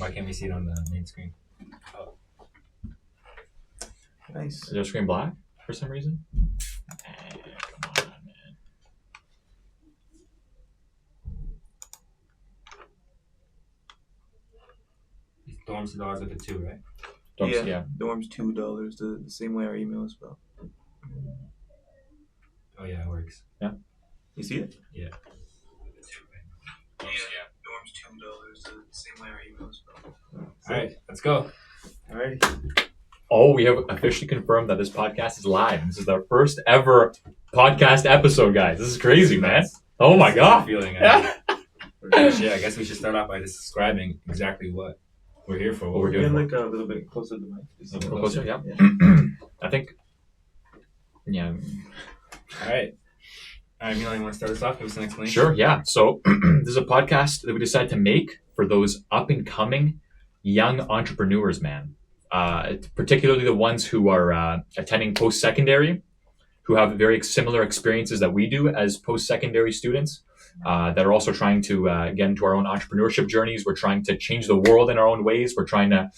Why can't we see it on the main screen? Oh. Nice. Is your screen black for some reason? Come on, man. It's Dorms2Dollars with a 2, right? Yeah. Dorms2Dollars, the same way our email is spelled. Oh yeah, it works. Yeah. You see it? Yeah. Dorms2Dollars, the same way our email is spelled. All right, let's go. All right. Oh, we have officially confirmed that this podcast is live. This is our first ever podcast episode, guys. This is crazy, man. Oh my god. Feeling. Yeah, I guess we should start off by describing exactly what we're here for. What we're doing. Like a little bit closer to the mic. A A little little closer, closer. yeah. I think. Yeah. All right. Milan, you want to start us off? Give us an explanation. Sure, yeah. So this is a podcast that we decided to make for those up and coming young entrepreneurs, man. Particularly the ones who are attending post-secondary, who have very similar experiences that we do as post-secondary students, that are also trying to get into our own entrepreneurship journeys. We're trying to change the world in our own ways. We're trying to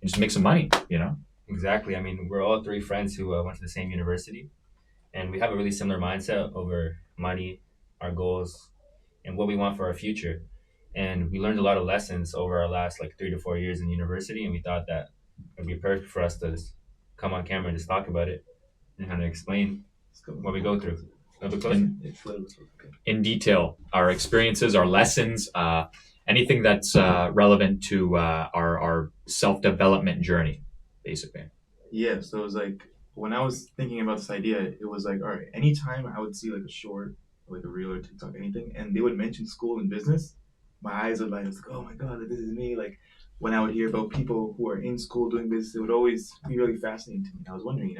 just make some money, you know? Exactly. I mean, we're all three friends who went to the same university, and we have a really similar mindset over money, our goals, and what we want for our future. And we learned a lot of lessons over our last 3 to 4 years in university, and we thought that it would be perfect for us to just come on camera and just talk about it and kind of explain what we go through. A bit closer? In detail, our experiences, our lessons, anything that's relevant to our self-development journey, basically. Yeah, so it was like, when I was thinking about this idea, it was like, all right, anytime I would see like a short, like a reel or TikTok, anything, and they would mention school and business, my eyes would like, oh my God, this is me. Like when I would hear about people who are in school doing this, it would always be really fascinating to me. I was wondering,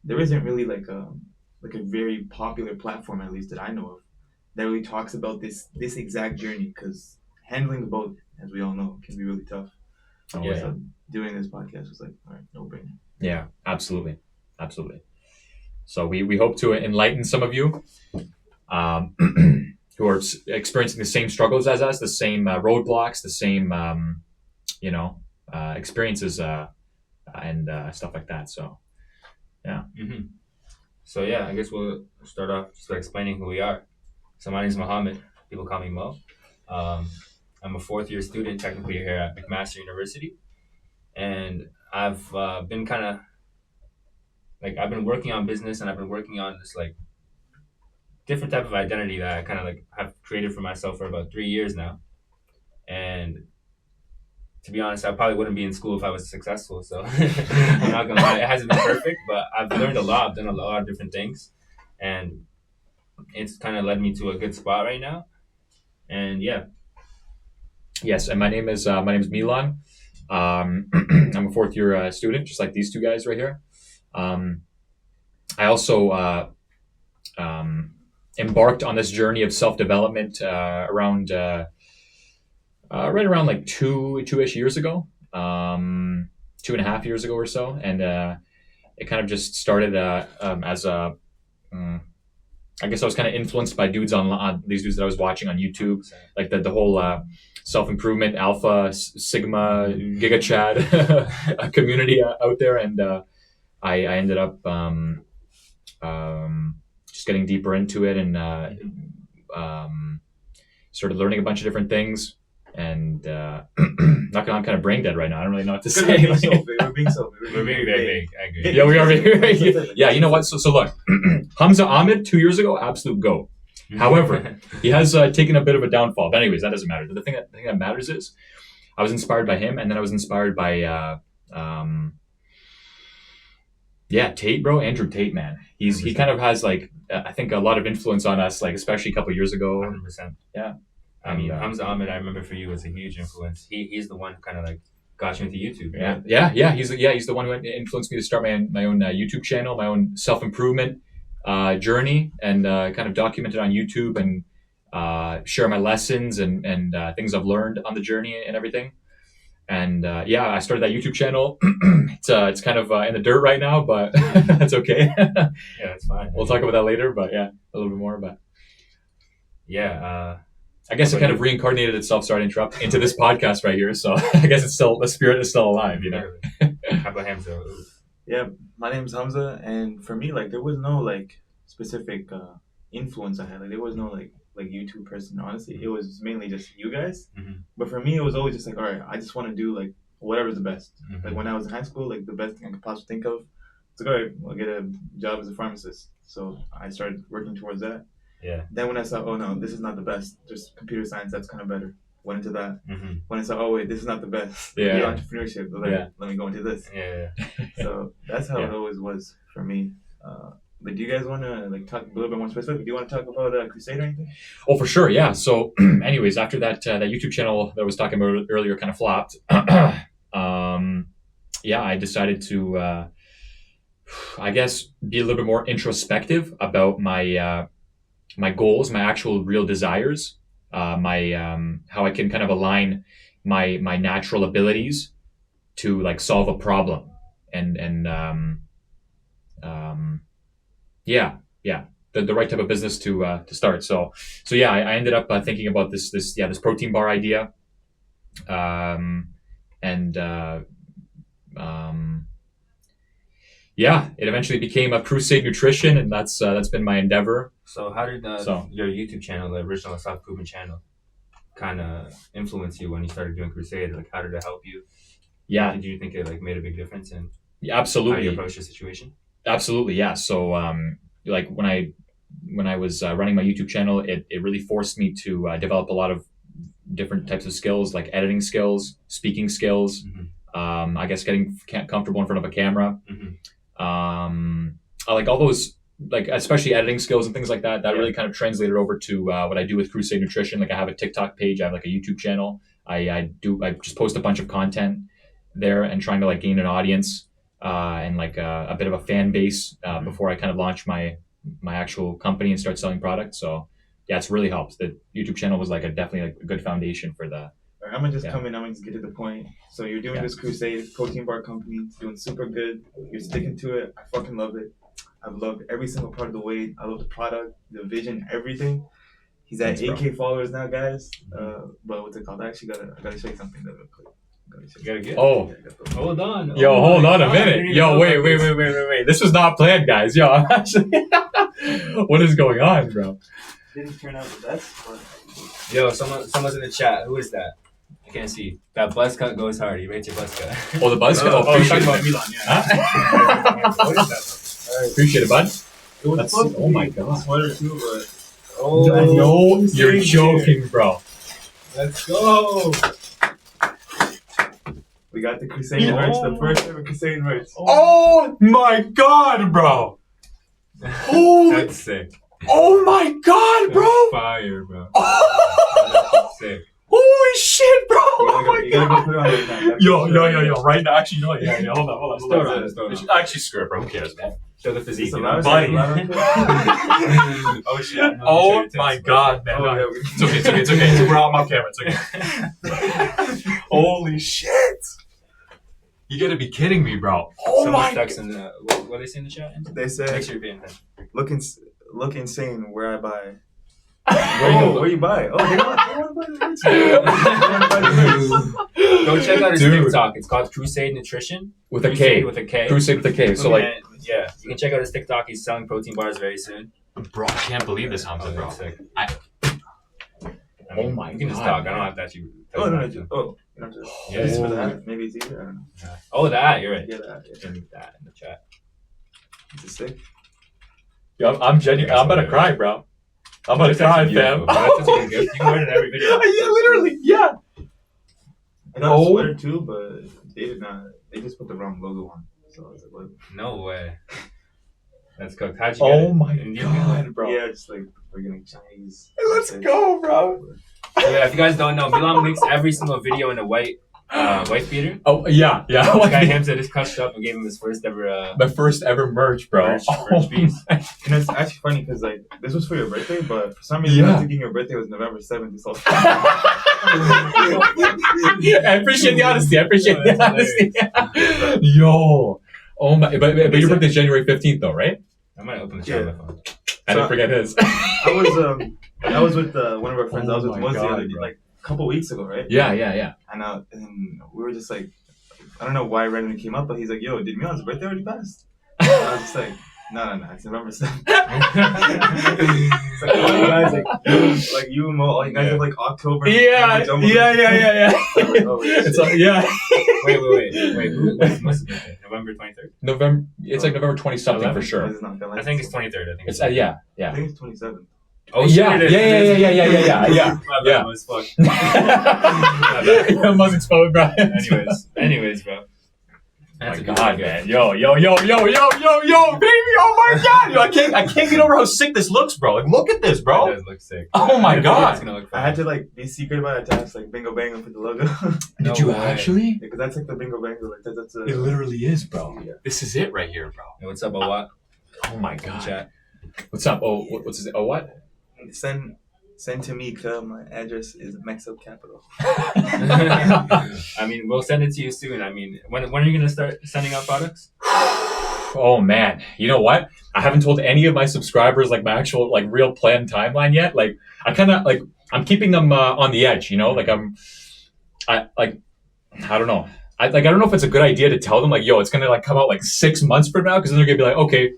there isn't really like a very popular platform, at least that I know of, that really talks about this exact journey, because handling the boat, as we all know, can be really tough. Yeah. So doing this podcast was like, all right, no brainer. Yeah, absolutely. So we hope to enlighten some of you who are experiencing the same struggles as us, the same roadblocks, the same experiences and stuff like that. So yeah. Mm-hmm. So yeah, I guess we'll start off just by explaining who we are. So my name is Mohammed. People call me Mo. I'm a fourth-year student technically here at McMaster University, and I've been kind of I've been working on business, and I've been working on this different type of identity that I kind of have created for myself for about 3 years now. And to be honest, I probably wouldn't be in school if I was successful. So I'm not gonna lie, it hasn't been perfect, but I've learned a lot. I've done a lot of different things, and it's kind of led me to a good spot right now. And yeah. Yes, and my name is Milan. I'm a fourth-year student, just like these two guys right here. I also embarked on this journey of self-development around right around two-ish years ago, 2.5 years ago or so, and it kind of just started as a. I guess I was kind of influenced by dudes on these dudes that I was watching on YouTube, like the whole self-improvement, alpha, sigma, giga chad community out there, and I ended up just getting deeper into it and started learning a bunch of different things. And I'm kind of brain dead right now. I don't really know what to say. We're being so big. We're being very big. I agree. Yeah, we are big. Yeah, you know what? So look, Hamza Ahmed 2 years ago, absolute GOAT. However, he has taken a bit of a downfall. But anyways, that doesn't matter. The thing that matters is I was inspired by him, and then I was inspired by Tate, bro. Andrew Tate, man. He kind of has I think a lot of influence on us, especially a couple of years ago. 100%. Yeah. I mean, Hamza Ahmed, I remember for you was a huge influence. He's the one who kind of got you into YouTube. Right? Yeah. He's the one who influenced me to start my own YouTube channel, my own self-improvement journey, and kind of document it on YouTube and share my lessons and things I've learned on the journey and everything. And I started that YouTube channel. It's kind of in the dirt right now, but that's okay. Yeah, that's fine. We'll talk about that later, but yeah, a little bit more. But yeah, I guess it kind of reincarnated itself. Sorry to interrupt into this podcast right here. So I guess it's still the spirit is still alive. You know. How about Hamza? Yeah, my name's Hamza, and for me, like, there was no like specific influence I had. Like, there was no like YouTube person. Honestly, it was mainly just you guys. Mhm. But for me, it was always just like, all right, I just want to do like whatever's the best. Mhm. Like when I was in high school, like the best thing I could possibly think of, it's like, all right, I'll get a job as a pharmacist. So I started working towards that. Yeah. Then when I saw, oh no, this is not the best. There's computer science that's kind of better. Went into that. Mm-hmm. When I saw, oh wait, this is not the best. Yeah. The entrepreneurship. Let me go into this. Yeah. So that's how it always was for me. But do you guys want to like talk a little bit more specific? Do you want to talk about Crusade or anything? Oh, for sure, yeah. So, anyways, after that that YouTube channel that I was talking about earlier kind of flopped, yeah, I decided to, I guess, be a little bit more introspective about my my goals, my actual real desires, my how I can kind of align my natural abilities to like solve a problem, and yeah, the right type of business to start. So yeah, I ended up thinking about this protein bar idea, and yeah, it eventually became a Crusade Nutrition, and that's been my endeavor. So how did your YouTube channel, the original self-improvement channel, kind of influence you when you started doing Crusade? Like, how did it help you? Yeah, Did you think it like made a big difference in absolutely. how you approach the situation? Absolutely, yeah. So, like when I was running my YouTube channel, it really forced me to develop a lot of different types of skills, like editing skills, speaking skills. Mm-hmm. I guess getting comfortable in front of a camera. Mm-hmm. I like all those, like especially editing skills and things like that. That really kind of translated over to what I do with Crusade Nutrition. Like I have a TikTok page, I have like a YouTube channel. I just post a bunch of content there and trying to like gain an audience and like a bit of a fan base before I kind of launch my actual company and start selling products. So yeah, it's really helped. The YouTube channel was like definitely like a good foundation for that. Right, I'm gonna just come in. I'm gonna just get to the point. So you're doing this Crusade protein bar company. It's doing super good. You're sticking to it. I fucking love it. I've loved every single part of the way. I love the product, the vision, everything. He's at 8K followers now, guys. But what's it called? I gotta show you something real quick. You gotta get. Oh, hold on. Yo, hold on a minute. Yo, wait. This was not planned, guys. Yo, I'm actually. What is going on, bro? Didn't turn out the best, but. Yo, someone's in the chat. Who is that? I can't see. That buzz cut goes hard. You rate your buzz cut. Oh, the buzz cut? Oh, you're talking about Milan, yeah. What is that? Appreciate it, bud. It was supposed to be my god. sweater too, but. No, you're joking, bro. Let's go. We got the Crusade merch, the first ever Crusade merch. Oh my god, bro. Holy. That's sick. Oh my god, bro. That's fire, bro. Oh. That's sick. Holy shit, bro. Oh my You gotta god. go put it on right now. Yo. Right now, actually, you know what? Yeah, hold on. Let's throw it on. Actually, screw it, bro. Who cares, man? Show the physique. So You know? Buddy. Oh shit. Oh my god, man. Oh, No, yeah, it's okay. We're on my camera. It's okay. Holy shit. You gotta be kidding me, bro. Oh Someone my stuck in the what they say in the chat? They Make said, sure you're paying attention. look insane where I buy. Oh. Where you buy? Oh, they want to buy the merch. Go check out his Dude. TikTok. It's called Crusade Nutrition. With a K. With a K. Crusade with a K. So like, yeah, you can check out his TikTok. He's selling protein bars very soon. bro, I can't believe this, Hamza, bro. That's sick. I- I mean, Oh my you can just God, talk. I man. don't have to actually. Oh, no, you don't just. Yeah. Just for that. Maybe it's easier. I don't know. Yeah. Oh, that. You're right. Yeah, that. You can leave that in the chat. Is it sick? Yo, I'm genuine. I'm about to cry, bro. I'm about to cry, fam. That's such a good gift. You can wear it in every video. Yeah, literally, yeah. I got a Oh. sweater too, but they did not. They just put the wrong logo on. So I was like, what? No way. That's cooked. How'd you get it? Oh my Indian? god, bro. Yeah, just like we're getting Chinese. Let's go, bro. So yeah, if you guys don't know, Milan makes every single video in a white beater. Oh yeah. This guy Hamza just crushed up and gave him his first ever The first ever merch, bro. merch piece. And it's actually funny because like this was for your birthday, but for some reason I was thinking your birthday was November 7th. So I appreciate the honesty. That's Yo. Oh my, but your birthday's January 15th though, right? I might open the chat on my phone. I didn't forget his. I was with one of our friends. I was with my Muzzy God, bro. like a couple weeks ago, right? Yeah. And we were just like, I don't know why it randomly came up, but he's like, "Yo, did Milan's birthday already pass?" And I was just like, "No, it's November 7th." It's like all you guys, like you and Mo, all you guys have like October. Yeah. Jumbo. Oh, It's like, yeah. Wait. What's the birthday? November 23rd. November. It's like November 20 something for sure. It's not that, like, I think it's 23rd. I think It's it's yeah. I think it's 27th. Oh Yeah. My bad, was fuck. Muzzy's phone, bro. Anyways, bro. Oh my God, man. Yo, baby. Oh my God. Yo, I can't get over how sick this looks, bro. Like, look at this, It bro. does look sick. Oh my God. It's gonna look I had to like be secret about it. To ask like Bingo Bango for the logo. Did you actually? Because that's like the Bingo Bango. Like that's It literally is, bro. Yeah. This is it right here, bro. Hey, what's up, Awat? Oh my God. Chat. What's up? Oh, what's his? Oh, what? Send to me, cuz my address is Mexico Capital. I mean, we'll send it to you soon. I mean, when are you gonna start sending out products? Oh man, you know what? I haven't told any of my subscribers like my actual like real planned timeline yet. Like I kind of like I'm keeping them on the edge. You know, like I don't know. I don't know if it's a good idea to tell them like, yo, it's gonna like come out like 6 months from now, because then they're gonna be like, okay,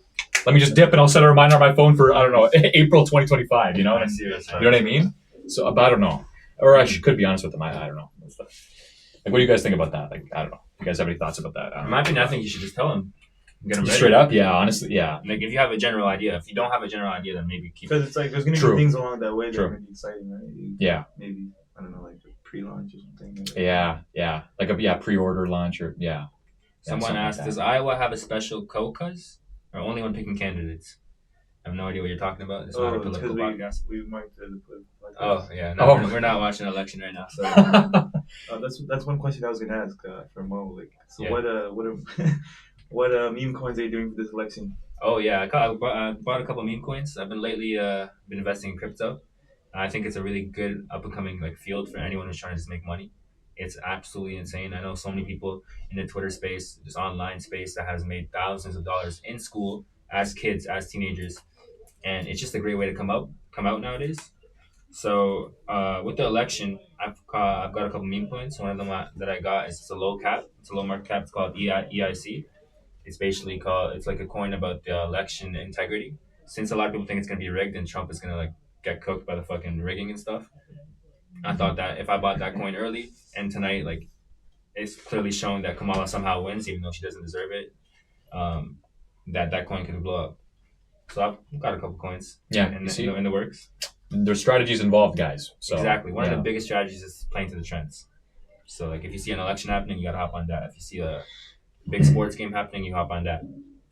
let me just dip and I'll set a reminder on my phone for, I don't know, April 2025, you know? I see what You know what I mean? So, but I don't know. Or I could be honest with them. I don't know. Like, what do you guys think about that? Like, I don't know. You guys have any thoughts about that? In my opinion, I think you should just tell them. Get them ready. Straight up? Yeah, honestly, yeah. Like, if you have a general idea. If you don't have a general idea, then maybe keep it. Because it's like there's gonna True. be things along that way that True. are gonna be exciting, right? Yeah. Maybe I don't know, like a pre-launch or something. Yeah. Like a pre-order launch or, yeah. Someone asked, like does Iowa have a special caucus? Or only when picking candidates? I have no idea what you're talking about. It's not a political podcast. We marked it as a political podcast. Oh, yeah. No, we're not watching an election right now. So. That's one question I was gonna ask for Mo. Like, so Yeah. what meme coins are you doing for this election? Oh, yeah. I bought a couple meme coins. I've been lately been investing in crypto. I think it's a really good up and coming like field for anyone who's trying to just make money. It's absolutely insane. I know so many people in the Twitter space, this online space, that has made thousands of dollars in school as kids, as teenagers, and it's just a great way to come out nowadays. So with the election, I've got a couple meme coins. One of them that I got is a low cap. It's a low market cap. It's called EIC. It's basically it's like a coin about the election integrity. Since a lot of people think it's gonna be rigged and Trump is gonna like get cooked by the fucking rigging and stuff, I thought that if I bought that coin early and tonight, like, it's clearly showing that Kamala somehow wins, even though she doesn't deserve it, that coin could blow up. So I've got a couple coins. Yeah, in the works. There's strategies involved, guys. So, exactly. One of yeah. the biggest strategies is playing to the trends. So like if you see an election happening, you gotta hop on that. If you see a big sports game happening, you hop on that.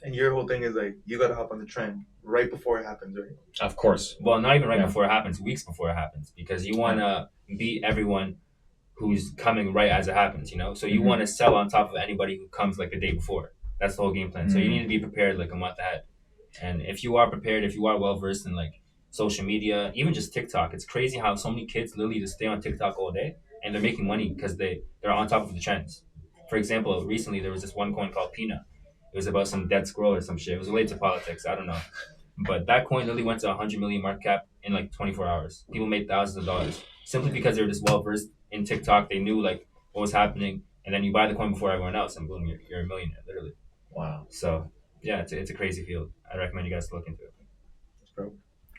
And your whole thing is like you gotta hop on the trend right before it happens, right? Of course. Well, not even right before it happens, weeks before it happens, because you wanna beat everyone who's coming right as it happens, you know? So you wanna sell on top of anybody who comes like the day before. That's the whole game plan. So you need to be prepared like a month ahead. And if you are prepared, if you are well versed in like social media, even just TikTok, it's crazy how so many kids literally just stay on TikTok all day and they're making money because they're on top of the trends. For example, recently there was this one coin called Peanut. It was about some dead squirrel or some shit. It was related to politics. I don't know. But that coin literally went to 100 million market cap in like 24 hours. People made thousands of dollars simply because they were just well versed in TikTok. They knew like what was happening. And then you buy the coin before everyone else and boom, you're a millionaire, literally. Wow. So yeah, it's a crazy field. I recommend you guys to look into it.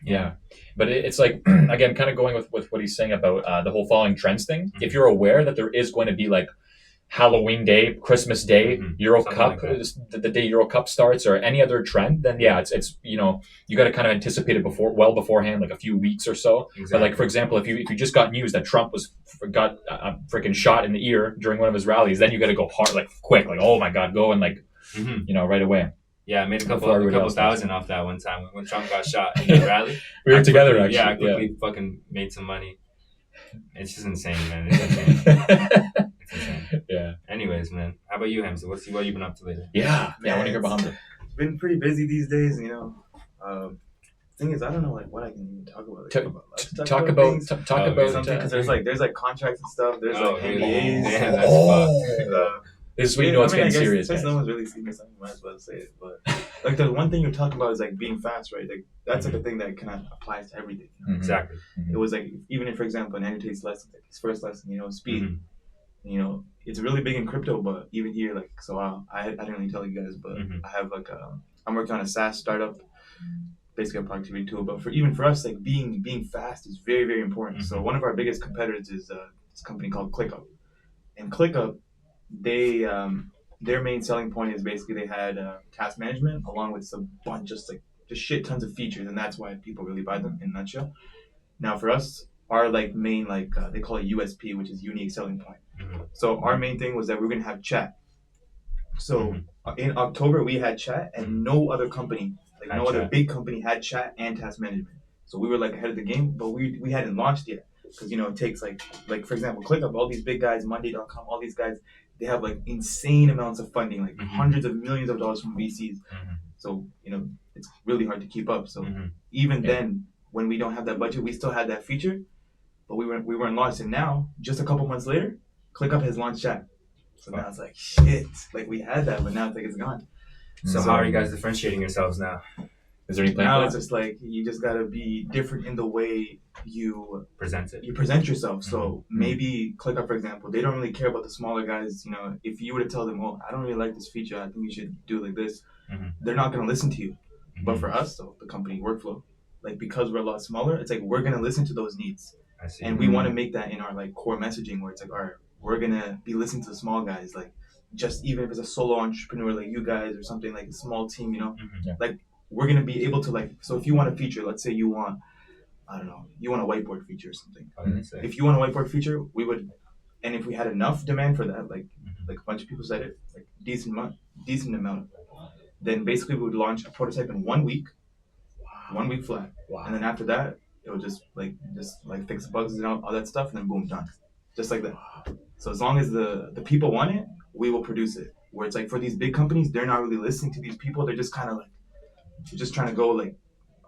Yeah, but it's like, again, kind of going with what he's saying about the whole following trends thing. Mm-hmm. If you're aware that there is going to be like Halloween Day, Christmas Day, Euro Something Cup, like the day Euro Cup starts, or any other trend, then yeah, it's you know, you got to kind of anticipate it beforehand, like a few weeks or so. Exactly. But like, for example, if you just got news that Trump got a freaking shot in the ear during one of his rallies, then you got to go hard, like quick, like, oh my God, go and like, you know, right away. Yeah, I made a couple thousand off that one time when Trump got shot in the rally. We were together, actually. Yeah, I quickly fucking made some money. It's just insane, man. It's insane. It's insane. Yeah. Anyways, man, how about you, Hamza? What you been up to lately? Yeah, I want to hear about Hamza. Been pretty busy these days, you know. Thing is, I don't know like what I can even talk about. Talk about something because there's like contracts and stuff. There's like NDAs. Yeah, that's fucked. This is when you know it's I getting guess serious, since guys. no one's really seen this, I might as well say it. But like the one thing you're talking about is like being fast, right? Like that's like a thing that kind of applies to everything. You know? Mhm. Exactly. It was like even if, for example, in Andrew Tate's lesson, like his first lesson, speed. Mhm. It's really big in crypto, but even here, like, so I didn't really tell you guys, but Mhm. I have like I'm working on a SaaS startup, basically a productivity tool. But for us, like being fast is very very important. So Mhm. one of our biggest competitors is this company called ClickUp, and ClickUp, they their main selling point is basically they had task management along with some bunch just shit tons of features, and that's why people really buy them in a nutshell. Now for us, our like main they call it USP, which is unique selling point. Mhm. So our main thing was that we're gonna have chat. So Mhm. in October we had chat, and no other company, like Had no other chat. big company, had chat and task management. So we were like ahead of the game, but we hadn't launched yet because it takes like for example, ClickUp, all these big guys, Monday.com, all these guys, they have like insane amounts of funding, like Mhm. hundreds of millions of dollars from VCs. Mhm. So it's really hard to keep up. So Mhm. even Yeah. then, when we don't have that budget, we still had that feature, but we weren't launched. And now, just a couple months later, ClickUp has launched chat. So now it's like shit. Like we had that, but now it's like it's gone. So So- how are you guys differentiating yourselves now? Is there any plan Now for it's that? just like you just gotta be different in the way you Present it. present yourself. So Mhm. maybe ClickUp, for example, they don't really care about the smaller guys. If you were to tell them, "Oh, I don't really like this feature. I think you should do it like this," Mhm. they're not gonna listen to you. But Mhm. for us, so the company workflow, like because we're a lot smaller, it's like we're gonna listen to those needs, I see. and we want to make that in our like core messaging, where it's like, all right, we're gonna be listening to the small guys, like just even if it's a solo entrepreneur like you guys or something like a small team, Mhm. Yeah. like we're gonna be able to like. So if you want a feature, let's say you want, I don't know, you want a whiteboard feature or something. I was gonna say. If you want a whiteboard feature, we would, and if we had enough demand for that, Mhm. like a bunch of people said it, like decent amount, then basically we would launch a prototype in 1 week, 1 week flat. Wow. And then after that, it would just fix bugs and all that stuff, and then boom, done, just like that. So as long as the people want it, we will produce it. Where it's like for these big companies, they're not really listening to these people. They're just kind of like just trying to go like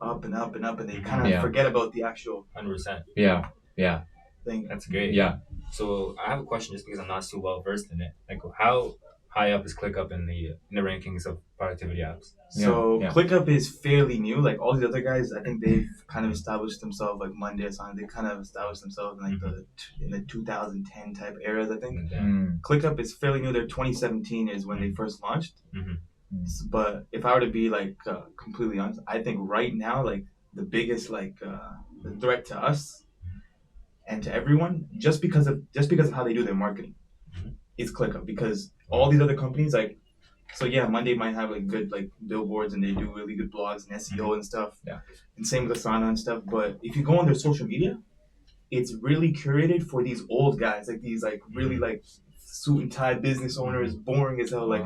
up and up and up, and they kind of Yeah. forget about the actual 100%. Yeah. Yeah. thing. That's great. Yeah. So I have a question just because I'm not too well versed in it. Like how high up is ClickUp in the rankings of productivity apps? So Yeah. ClickUp is fairly new. Like all the other guys, I think they've kind of established themselves like Monday or something. They kind of established themselves in like the 2010 type eras, I think. And then, Mm. ClickUp is fairly new. They're 2017 is when they first launched. Mhm. But if I were to be like completely honest, I think right now like the biggest the threat to us and to everyone just because of how they do their marketing Mhm. is ClickUp, because all these other companies like. So yeah, Monday might have like good like billboards and they do really good blogs and SEO and stuff. Yeah. And same with Asana and stuff. But if you go on their social media, it's really curated for these old guys, like these like really like suit and tie business owners, boring as hell. Like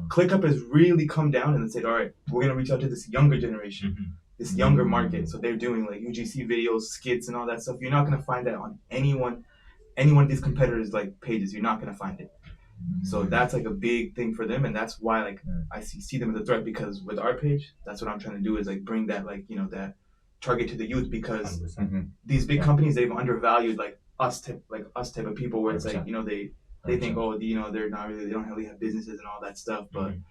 ClickUp has really come down and said, all right, we're gonna reach out to this younger generation, Mhm. this younger market. So they're doing like UGC videos, skits, and all that stuff. You're not gonna find that on any one of these competitors like pages. You're not gonna find it. So that's like a big thing for them, and that's why like I see them as a threat, because with our page, that's what I'm trying to do is like bring that like that target to the youth, because 100%. Mhm. these big Yeah. companies, they've undervalued like us type of people, where it's like 100%. they think, oh, they're not really, they don't really have businesses and all that stuff, but Mhm.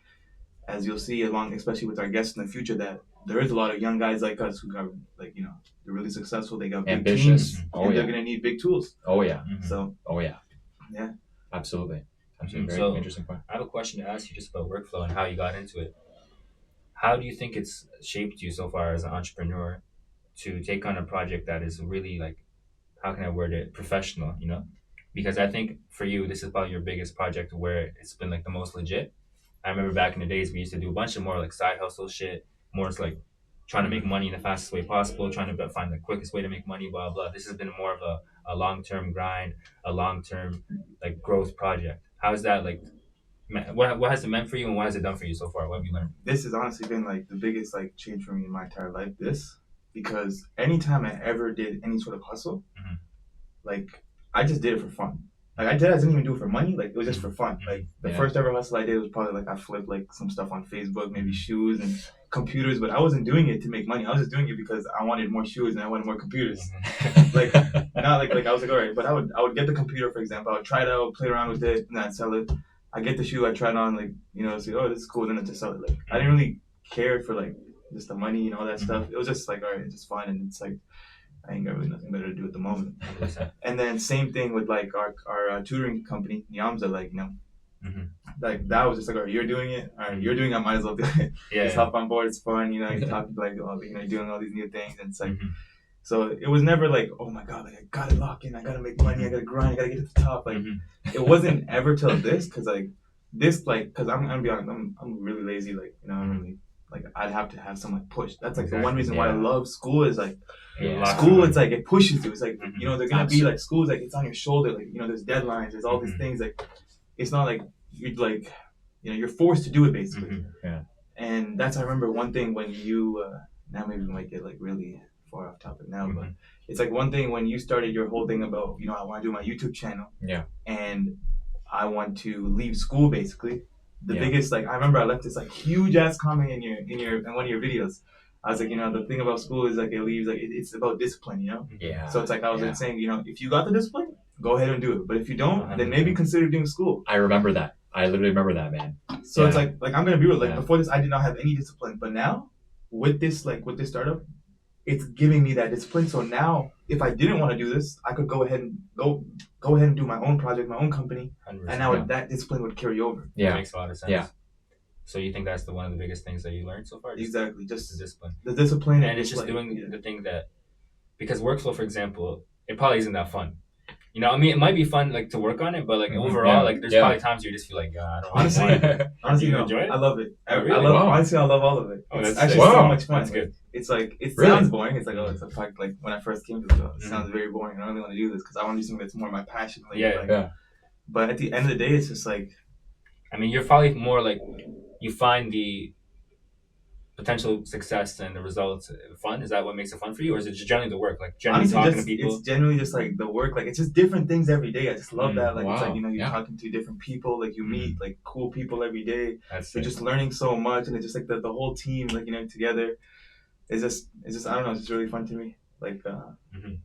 as you'll see along, especially with our guests in the future, that there is a lot of young guys like us who got like they're really successful, they got big Ambitious. teams, Oh and yeah. they're gonna need big tools. Oh yeah. Mhm. So Oh yeah. yeah. Absolutely. Absolutely. Very So- interesting point. I have a question to ask you just about workflow and how you got into it. How do you think it's shaped you so far as an entrepreneur to take on a project that is really like, how can I word it, professional, Because I think for you, this is probably your biggest project where it's been like the most legit. I remember back in the days, we used to do a bunch of more like side hustle shit, more it's like trying to make money in the fastest way possible, trying to find the quickest way to make money, blah, blah. This has been more of a long-term grind, a long-term like growth project. How is that like, what has it meant for you and what has it done for you so far? What have you learned? This has honestly been like the biggest like change for me in my entire life. Because anytime I ever did any sort of hustle, Mhm. like I just did it for fun. Like I didn't even do it for money. Like it was just for fun. Like the Yeah. first ever hustle I did was probably like I flipped like some stuff on Facebook, maybe shoes and computers, but I wasn't doing it to make money. I was just doing it because I wanted more shoes and I wanted more computers. Like not like I was like, all right, but I would get the computer, for example, I would try it out, play around with it, and then I'd sell it. I get the shoe, I try it on, like, say, oh, this is cool, then I just sell it. Like, I didn't really care for like just the money and all that stuff. It was just like, all right, it's just fun, and it's like I ain't got really nothing better to do at the moment. And then same thing with like our tutoring company, Nyamza, like like that was just like, all right, you're doing it, all right, you're doing it, I might as well do it. Just hop on board, it's fun, you talk like, oh, you're doing all these new things, and it's like. So it was never like, oh my god, like I gotta lock in, I gotta make money, I gotta grind, I gotta get to the top. Like it wasn't ever till this, because like this, like, because I'm gonna be honest, I'm really lazy, like I'm really like I'd have to have some like push. That's like the one reason why I love school is like school. It's like it pushes you. It's like they're gonna be like school's like it's on your shoulder. Like there's deadlines, there's all these things. Like it's not like you're like you're forced to do it basically. Yeah. And that's I remember one thing when you now maybe we might get like really far off topic now, but it's like one thing when you started your whole thing about I want to do my YouTube channel, and I want to leave school basically. The biggest, like I remember I left this like huge ass comment in one of your videos. I was like, the thing about school is like it leaves like it's about discipline, So it's like I was like saying, if you got the discipline, go ahead and do it. But if you don't, then maybe consider doing school. I remember that. I literally remember that, man. So it's like I'm gonna be real. Like before this, I did not have any discipline, but now with this startup, it's giving me that discipline. So now, if I didn't want to do this, I could go ahead and do my own project, my own company, 100%. And now that discipline would carry over. Yeah, it makes a lot of sense. Yeah. So you think that's one of the biggest things that you learned so far? Exactly, just the discipline. The discipline, and it's just doing the thing that, because workflow, for example, it probably isn't that fun. I mean, it might be fun like to work on it, but like overall, like there's probably times you just feel like, I don't honestly, you enjoy it? I love it. Really? Honestly, I love all of it. It's actually so much fun. That's good. It's like it sounds boring. It's like it's a fact. Like when I first came to it sounds very boring. I don't really want to do this because I want to do something that's more my passion. Like, But at the end of the day, it's just like, I mean, you're probably more like you find the potential success and the results fun. Is that what makes it fun for you, or is it just generally the work? Like generally honestly, talking to people. It's generally just like the work. Like it's just different things every day. I just love that. Like it's like you're talking to different people. Like you meet like cool people every day. You're just learning so much, and it's just like the whole team like together. It's just I don't know. It's just really fun to me. Like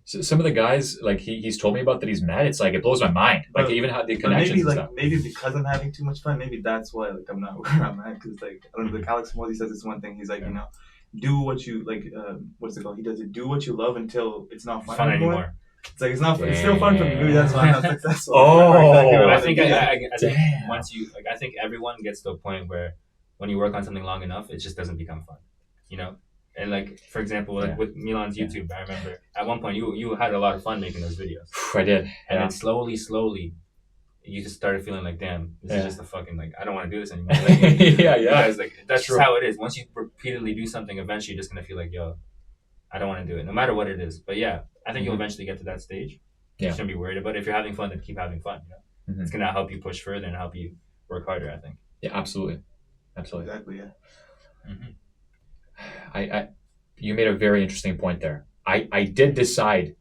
so some of the guys like he's told me about that he's met. It's like it blows my mind. Like even how the connections. Maybe because I'm having too much fun. Maybe that's why like I'm not where I'm at. Because like I don't know. Like Alex Mosey says this one thing. He's like do what you like. What's it called? He does it. Do what you love until it's not fun anymore. It's like it's not. It's still fun for me. Maybe that's why I'm not successful. I think once you I think everyone gets to a point where when you work on something long enough, it just doesn't become fun. And like for example, like with Milan's YouTube, I remember at one point you had a lot of fun making those videos. I did, and then slowly, you just started feeling like, damn, this is just a fucking like I don't want to do this anymore. Like, because, like that's just how it is. Once you repeatedly do something, eventually you're just gonna feel like, yo, I don't want to do it, no matter what it is. But I think you'll eventually get to that stage. You shouldn't be worried about it. If you're having fun, then keep having fun. It's gonna help you push further and help you work harder, I think. Yeah, absolutely. Exactly. You made a very interesting point there. I did decide.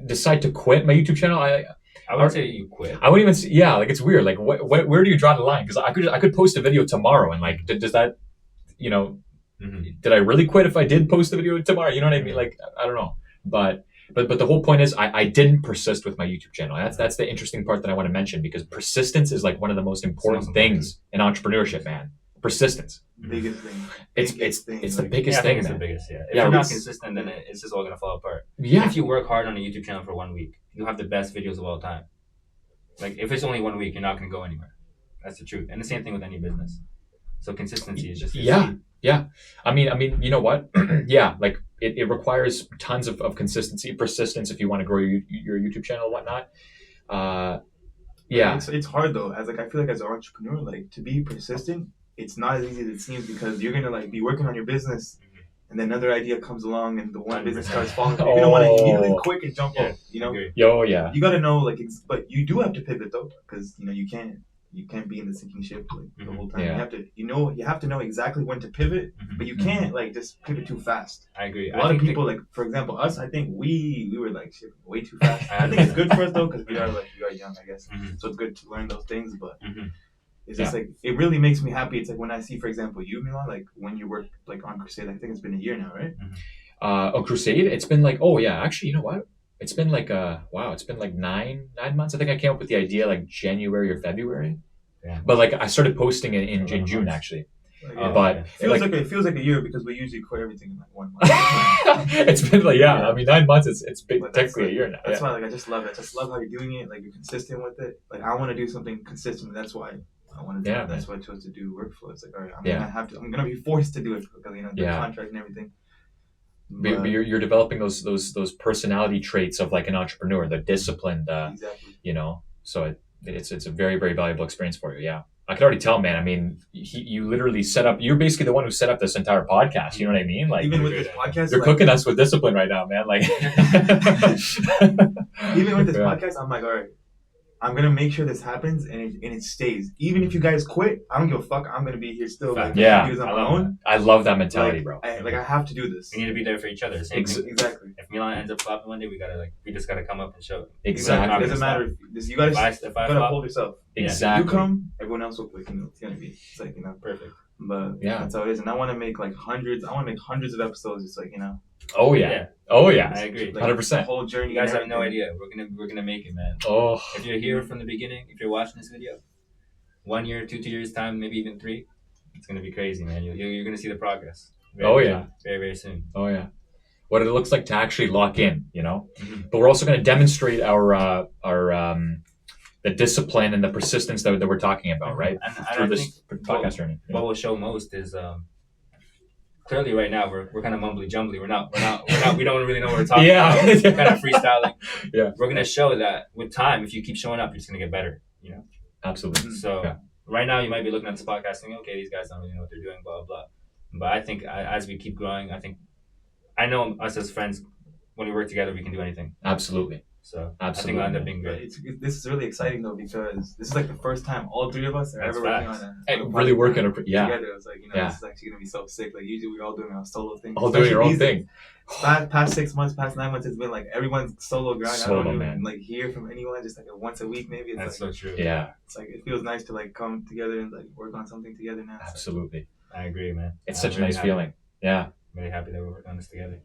Decide to quit my YouTube channel. I wouldn't say you quit. I wouldn't even. Like it's weird. Like where do you draw the line? Because I could post a video tomorrow and like does that, did I really quit if I did post a video tomorrow? You know what I mean? Like I don't know, but the whole point is I didn't persist with my YouTube channel. That's the interesting part that I want to mention, because persistence is like one of the most important things in entrepreneurship, man. Persistence. Biggest thing. It's the biggest thing. It's the biggest. If you're not consistent, then it's just all gonna fall apart. Yeah. If you work hard on a YouTube channel for 1 week, you'll have the best videos of all time. Like if it's only 1 week, you're not gonna go anywhere. That's the truth. And the same thing with any business. So consistency is just yeah. I mean, you know what? Like it requires tons of consistency, persistence if you want to grow your YouTube channel and whatnot. It's hard though. I feel like as an entrepreneur, like to be persistent, it's not as easy as it seems, because you're gonna like be working on your business, and then another idea comes along, and the one business starts falling. You don't want to immediately quick and jump off. You gotta know like, but you do have to pivot though, because you can't be in the sinking ship like the whole time. You have to know exactly when to pivot, but you can't like just pivot too fast. I agree. A lot of people like, for example, us. I think we were like shifting way too fast. I think it's good for us though, because we are young, I guess. So it's good to learn those things, but. It's just like it really makes me happy. It's like when I see, for example, you, Milan, like when you work like on Crusade. I think it's been a year now, right? On Crusade, it's been like, actually, you know what? It's been like it's been like 9 months. I think I came up with the idea like January or February. Yeah. But like I started posting it in 11 June months. actually. Like, Oh, But okay. it feels like a year because we usually quit everything in like 1 month. it's been like I mean 9 months. It's been But that's technically a like, year now. that's why like I just love it. I just love how you're doing it. Like you're consistent with it. Like I want to do something consistent. That's why I wanted to. Yeah, That's why I chose to do workflow. It's like all right, Yeah. gonna have to. I'm gonna be forced to do it because the Yeah. contract and everything. But you're developing those personality traits of like an entrepreneur, the disciplined, Exactly. So it's a very, very valuable experience for you. Yeah, I could already tell, man. I mean, you literally set up. You're basically the one who set up this entire podcast. You know what I mean? Like Even with this podcast, you're like, cooking us with discipline right now, man. Like even with this Yeah. podcast, I'm like, all right, I'm gonna make sure this happens and it stays. Even if you guys quit, I don't give a fuck. I'm gonna be here still. Like, Yeah. because I'm I my love own. I love that mentality, Like, bro. I have to do this. We need to be there for each other. Same Ex- thing. Exactly. If Milan ends up flopping one day, we just gotta come up and show. Exactly. It doesn't matter. You guys If I gotta flop, hold yourself. Exactly. You come, everyone else will quit. It's gonna be. It's like perfect. But Yeah. that's how it is. And I want to make like hundreds. I want to make hundreds of episodes. It's like Oh yeah. Oh yeah. I agree. like 100%. the whole journey. You guys and have no everything. idea. We're gonna make it, man. Oh. If you're here from the beginning, if you're watching this video, 1 year, 2 years time, maybe even 3, it's gonna be crazy, man. You're gonna see the progress. Yeah. Very, very soon. Oh yeah. What it looks like to actually lock in, Mhm. But we're also going to demonstrate our the discipline and the persistence that we're talking about, right? And Through I this think podcast journey. what will show most is clearly right now we're kind of mumbly jumbly. We don't really know what we're talking Yeah. about. We're kind of freestyling. Yeah. We're gonna show that with time, if you keep showing up, you're just gonna get better. Absolutely. So Yeah. right now you might be looking at this podcast thinking, okay, these guys don't really know what they're doing, blah blah. But I think as we keep growing, I know us as friends, when we work together, we can do anything. Absolutely. So Absolutely. I think it'll end up being But great. this is really exciting though because this is like the first time all three of us are That's ever working facts. on Hey, a really working. Yeah. together. It's like Yeah. this is actually gonna be so sick. Like usually we're all doing our solo thing. All doing your own Especially thing. Past 6 months, past 9 months, it's been like everyone's solo grind. I Solo, don't even man. like hear from anyone. Just like once a week maybe. It's That's like so true. Yeah. it's like it feels nice to like come together and like work on something together now. Absolutely. I agree, man. It's I'm such a really nice happy. feeling. Yeah. I'm really happy that we're working on this together.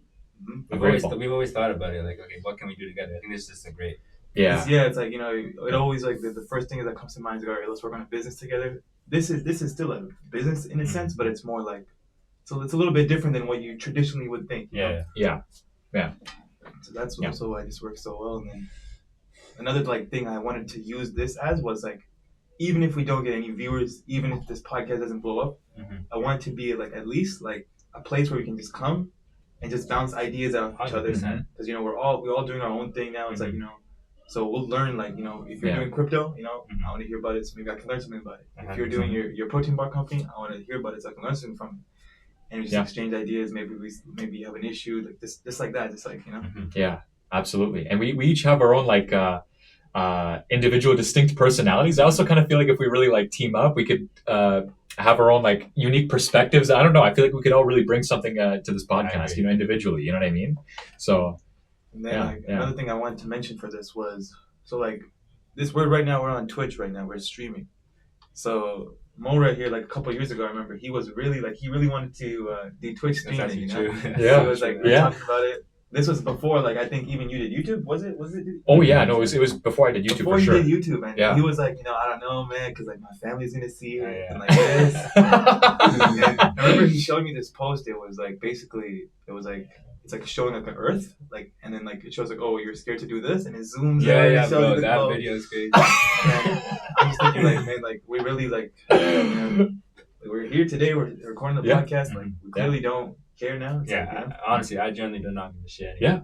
Mhm. We've always thought about it, like, okay, what can we do together? I think this is just a great. Yeah. It's like it always like the first thing that comes to mind is all right, let's work on a business together. This is still a business in a Mhm. sense, but it's more like so it's a little bit different than what you traditionally would think. you know? Yeah. So that's Yeah. also why this works so well. And then another like thing I wanted to use this as was like even if we don't get any viewers, even if this podcast doesn't blow up, Mhm. I want it to be like at least like a place where we can just come and just bounce ideas out of each other. 100%. Because we're all doing our own thing now. It's like so we'll learn like if you're Yeah. doing crypto, Mhm. I want to hear about it. So maybe I can learn something about it. If 100%. you're doing your protein bar company, I want to hear about it so I can learn something from it. And we just Yeah. exchange ideas. Maybe we have an issue like this, just like that. Just like Mhm. Yeah. Absolutely. And we each have our own like individual distinct personalities. I also kind of feel like if we really like team up, we could have our own like unique perspectives. I don't know. I feel like we could all really bring something to this podcast, agree. individually. You know what I mean? So And then Yeah. another thing I wanted to mention for this was so like this we're right now we're on Twitch right now we're streaming. So Mo right here like a couple years ago I remember he was really like he really wanted to do Twitch That's streaming. actually true. Yeah. So it was like we were Yeah. talking about it. This was before like I think even you did YouTube. Was it? oh yeah, no, it was before I did YouTube before for you sure. did YouTube, and Yeah. he was like, I don't know, man, because like my family's gonna see it Yeah. and like this. And I remember he showed me this post. It was like basically, it's like showing like the Earth, like, and then like it shows like, oh, you're scared to do this, and it zooms. out and Yeah, shows bro, the that globe. video is crazy. And I'm just thinking like, man, like we really like, we're here today. We're recording the Yeah. podcast. Like we clearly don't care now. It's like, Yeah, honestly, I generally do not give a shit. Yeah.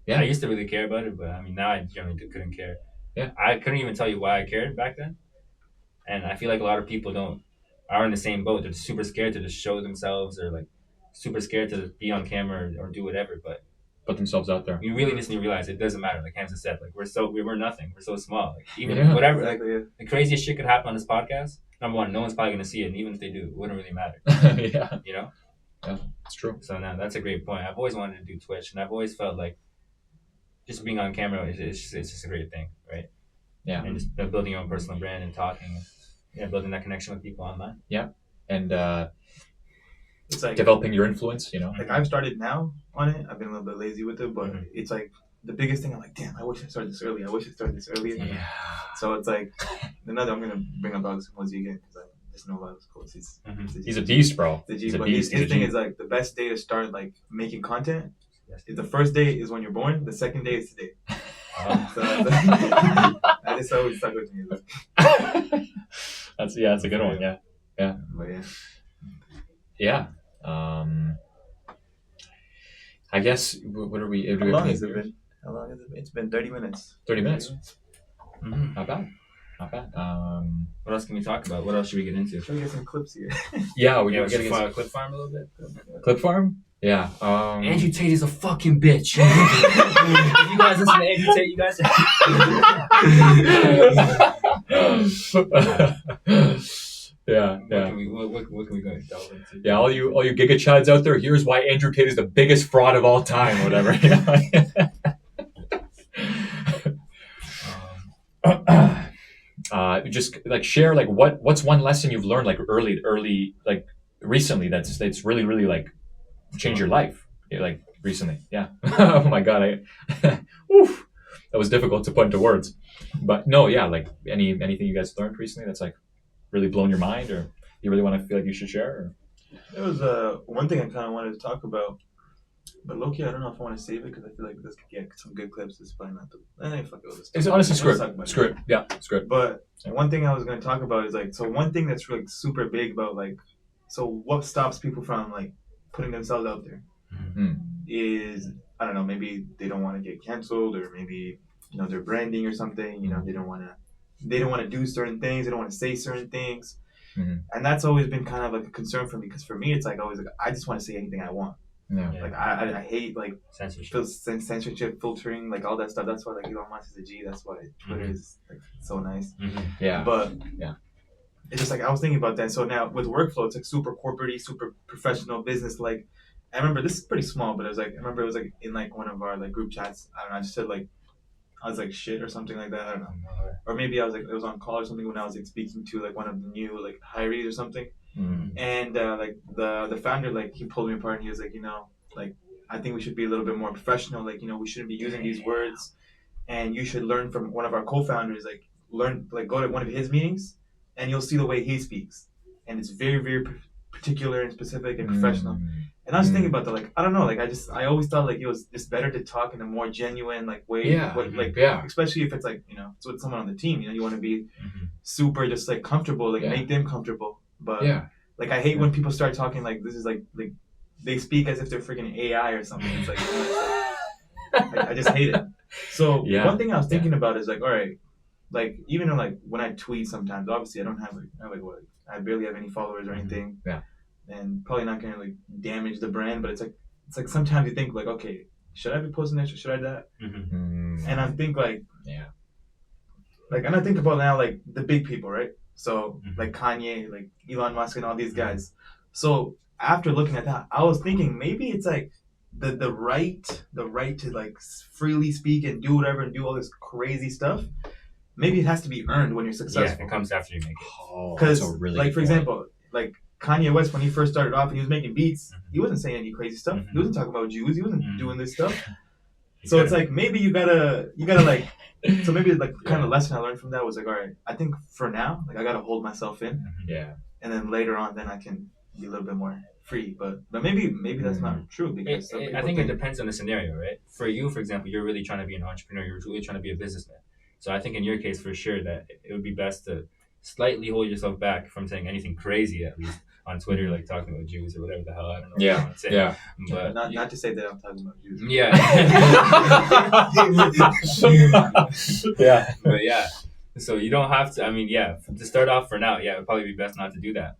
Yeah. I used to really care about it, but I mean, now I generally couldn't care. Yeah. I couldn't even tell you why I cared back then. And I feel like a lot of people are in the same boat. They're super scared to just show themselves or like super scared to be on camera or do whatever. But Put themselves out there. you really just need to realize it doesn't matter. Like Hansa said, like we're nothing. We're so small. Like even Yeah. whatever, exactly. Yeah. the craziest shit could happen on this podcast. Number one, no one's probably gonna see it, and even if they do, it wouldn't really matter. Yeah, You know. it's true. So now that's a great point. I've always wanted to do Twitch, and I've always felt like just being on camera it's just a great thing, right? Yeah. And just building your own personal brand and talking, building that connection with people online. And It's like developing your influence. like I've started now on it. I've been a little bit lazy with it, but Mhm. it's like the biggest thing. I'm like, damn, I wish I started this early. I wish I started this earlier. Yeah. So it's like another. I'm gonna bring up Alex Mozi again because I just know Alex Coles. He's a beast, bro. The G. He's a But beast. his He's a thing G. is like the best day to start like making content. Is the first day is when you're born. The second day is today. So I just always stuck with me. That's a good one. Yeah. But Yeah. I guess what are we? How long has it been? It's been 30 minutes. 30 minutes. Mm-hmm. Not bad. What else can we talk about? What else should we get into? Should we get some clips here? Yeah, we Yeah, we gotta should get file some a clip farm a little bit. clip farm. Yeah. Andrew Tate is a fucking bitch. If you guys listen to Andrew Tate, you guys. Yeah. What can we go delve into? Yeah, all you Giga Chads out there, here's why Andrew Tate is the biggest fraud of all time, whatever. Just like share like what's one lesson you've learned like early like recently that's really like changed your life. Yeah, like recently. Yeah. Oh my god, oof, that was difficult to put into words. But no, yeah, like anything you guys learned recently that's like really blown your mind or you really want to feel like you should share? Or? There was one thing I kind of wanted to talk about, but low-key, I don't know if I want to save it because I feel like this could get some good clips. It's probably not the. Fuck it. It's honestly screw it. Yeah, screw it. But one thing I was going to talk about is like, so one thing that's really super big about like, so what stops people from like putting themselves out there is, I don't know, maybe they don't want to get canceled or maybe, their branding or something, they don't want to do certain things. They don't want to say certain things. Mm-hmm. And that's always been kind of like a concern for me because for me, it's like always like, I just want to say anything I want. Yeah. Like I hate like censorship filtering, like all that stuff. That's why like Elon Musk is a G. That's why Twitter is like so nice. Mm-hmm. Yeah. But it's just like I was thinking about that. So now with workflow, it's like super corporate-y, super professional business. Like I remember this is pretty small, but it was like it was like in like one of our like group chats. I don't know. I just said like I was like shit or something like that. I don't know. Or maybe I was like it was on call or something when I was like speaking to like one of the new like hirees or something. And like the founder, like he pulled me apart and he was like, like I think we should be a little bit more professional. Like, we shouldn't be using these words, and you should learn from one of our co-founders. Like go to one of his meetings, and you'll see the way he speaks, and it's very very particular and specific and professional. And I was thinking about that. Like I don't know. Like I always thought like it was just better to talk in a more genuine like way. Especially if it's like it's with someone on the team. You want to be super just like comfortable. Like make them comfortable. But like I hate when people start talking like this is like they speak as if they're freaking AI or something. It's like, I just hate it. So one thing I was thinking about is like, all right, like even in, like when I tweet sometimes, obviously I don't have I barely have any followers or anything. Yeah. And probably not gonna like damage the brand, but it's like sometimes you think like, okay, should I be posting this or should I that? And I think like and I think about now like the big people, right? So like Kanye, like Elon Musk and all these guys. So after looking at that, I was thinking maybe it's like the right to like freely speak and do whatever and do all this crazy stuff. Maybe it has to be earned when you're successful. Yeah, it comes after you make it. Because like for example, like Kanye West when he first started off and he was making beats, he wasn't saying any crazy stuff. He wasn't talking about Jews. He wasn't doing this stuff. So it's like maybe you gotta like. So maybe like the kind of lesson I learned from that was like, all right, I think for now, like I gotta hold myself in. Yeah. And then later on, then I can be a little bit more free. But maybe that's not true because I think it depends on the scenario, right? For you, for example, you're really trying to be an entrepreneur. You're really trying to be a businessman. So I think in your case, for sure, that it would be best to slightly hold yourself back from saying anything crazy, at least on Twitter, like talking about Jews or whatever the hell. I don't know. Yeah. What to say. Yeah. But not to say that I'm talking about Jews. Yeah. Yeah. But yeah. So you don't have to. I mean, yeah. To start off for now, yeah, it would probably be best not to do that.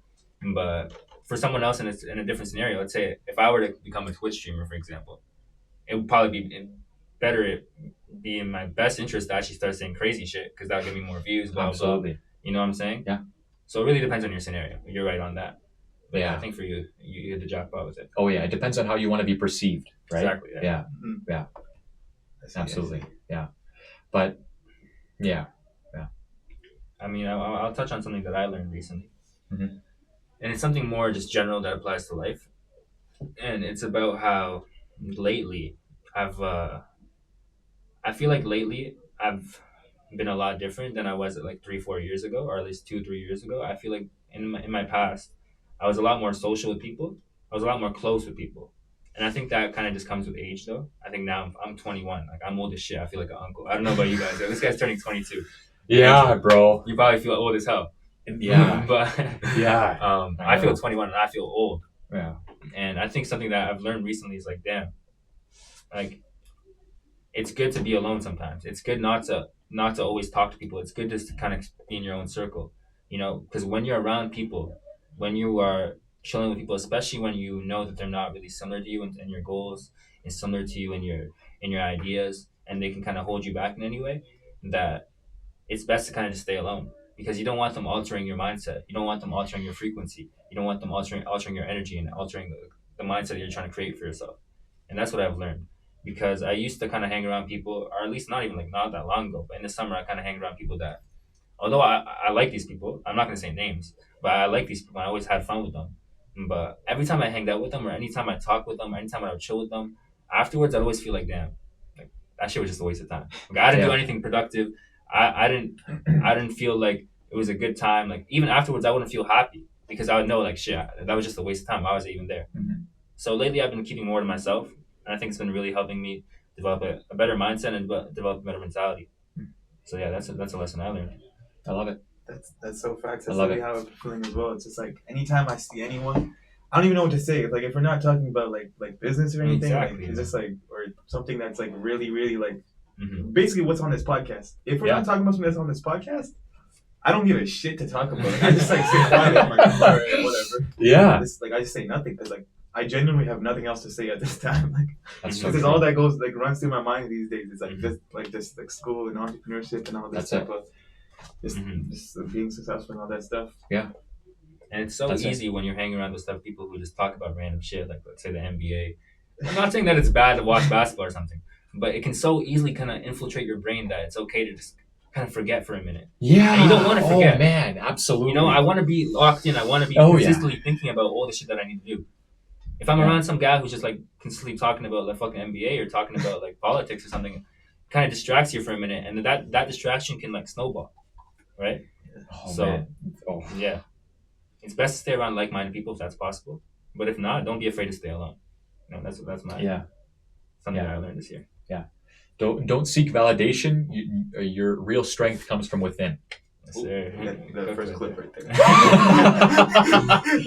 But for someone else in a different scenario, let's say if I were to become a Twitch streamer, for example, it would probably be better. Be in my best interest to actually start saying crazy shit because that'll give me more views. Blah, Absolutely. Blah. You know what I'm saying? Yeah. So it really depends on your scenario. You're right on that. But yeah, I think for you hit the jackpot with it. Oh yeah, it depends on how you want to be perceived, right? Exactly. Yeah. Mm-hmm. Yeah. Absolutely. Yeah. But yeah. I mean, I'll touch on something that I learned recently, and it's something more just general that applies to life, and it's about how lately I've I feel like lately I've been a lot different than I was like 3 4 years ago, or at least 2 3 years ago. I feel like in my past, I was a lot more social with people. I was a lot more close with people, and I think that kind of just comes with age, though. I think now I'm 21, like I'm old as shit. I feel like an uncle. I don't know about you guys. This guy's turning 22. Yeah, bro. You probably feel old as hell. Yeah. But Yeah. I feel 21 and I feel old. Yeah. And I think something that I've learned recently is like, damn, like it's good to be alone sometimes. It's good not to always talk to people. It's good just to kind of be in your own circle, because when you're around people, when you are chilling with people, especially when you know that they're not really similar to you and your goals is similar to you and your ideas, and they can kind of hold you back in any way, that it's best to kind of just stay alone because you don't want them altering your mindset. You don't want them altering your frequency. You don't want them altering your energy and altering the mindset that you're trying to create for yourself. And that's what I've learned because I used to kind of hang around people, or at least not even like not that long ago, but in the summer I kind of hang around people that, although I like these people, I'm not going to say names, but I like these people. I always had fun with them. But every time I hanged out with them, or anytime I talk with them, or anytime I would chill with them, afterwards I'd always feel like, damn, like that shit was just a waste of time. Like I didn't do anything productive. I didn't feel like it was a good time. Like even afterwards, I wouldn't feel happy because I would know like shit, that was just a waste of time. Why was I even there? Mhm. So lately, I've been keeping more to myself, and I think it's been really helping me develop a better mindset and develop a better mentality. So yeah, that's a lesson I learned. I love it. That's so facts. I That's love really it. how I'm feeling as well. It's just like anytime I see anyone, I don't even know what to say. Like if we're not talking about like business or anything, Exactly, like it's just like or something that's like really really like Mm-hmm. basically what's on this podcast. If we're Yeah. not talking about something that's on this podcast, I don't give a shit to talk about. I just like sit quiet. I'm like, all right, whatever. Yeah. I just say nothing because like I genuinely have nothing else to say at this time. Like That's so because true. all that goes like runs through my mind these days. It's like just like school and entrepreneurship and all this That's stuff. Of just being successful and all that stuff. And it's so That's it. easy when you're hanging around with stuff people who just talk about random shit, like let's say the NBA. I'm not saying that it's bad to watch basketball or something, but it can so easily kind of infiltrate your brain that it's okay to just kind of forget for a minute. Yeah. And you don't wanna forget. Oh man, absolutely. I want to be locked in. I want to be Oh, yeah. consistently thinking about all the shit that I need to do. If I'm Yeah. around some guy who's just like consistently talking about the fucking NBA or talking about like politics or something, it kind of distracts you for a minute, and that distraction can like snowball, right? Oh, So- man. Oh. Yeah, it's best to stay around like-minded people if that's possible. But if not, don't be afraid to stay alone. That's my Yeah. something Yeah. that I learned this year. Don't seek validation. Your real strength comes from within. Yes, sir. The first clip right there.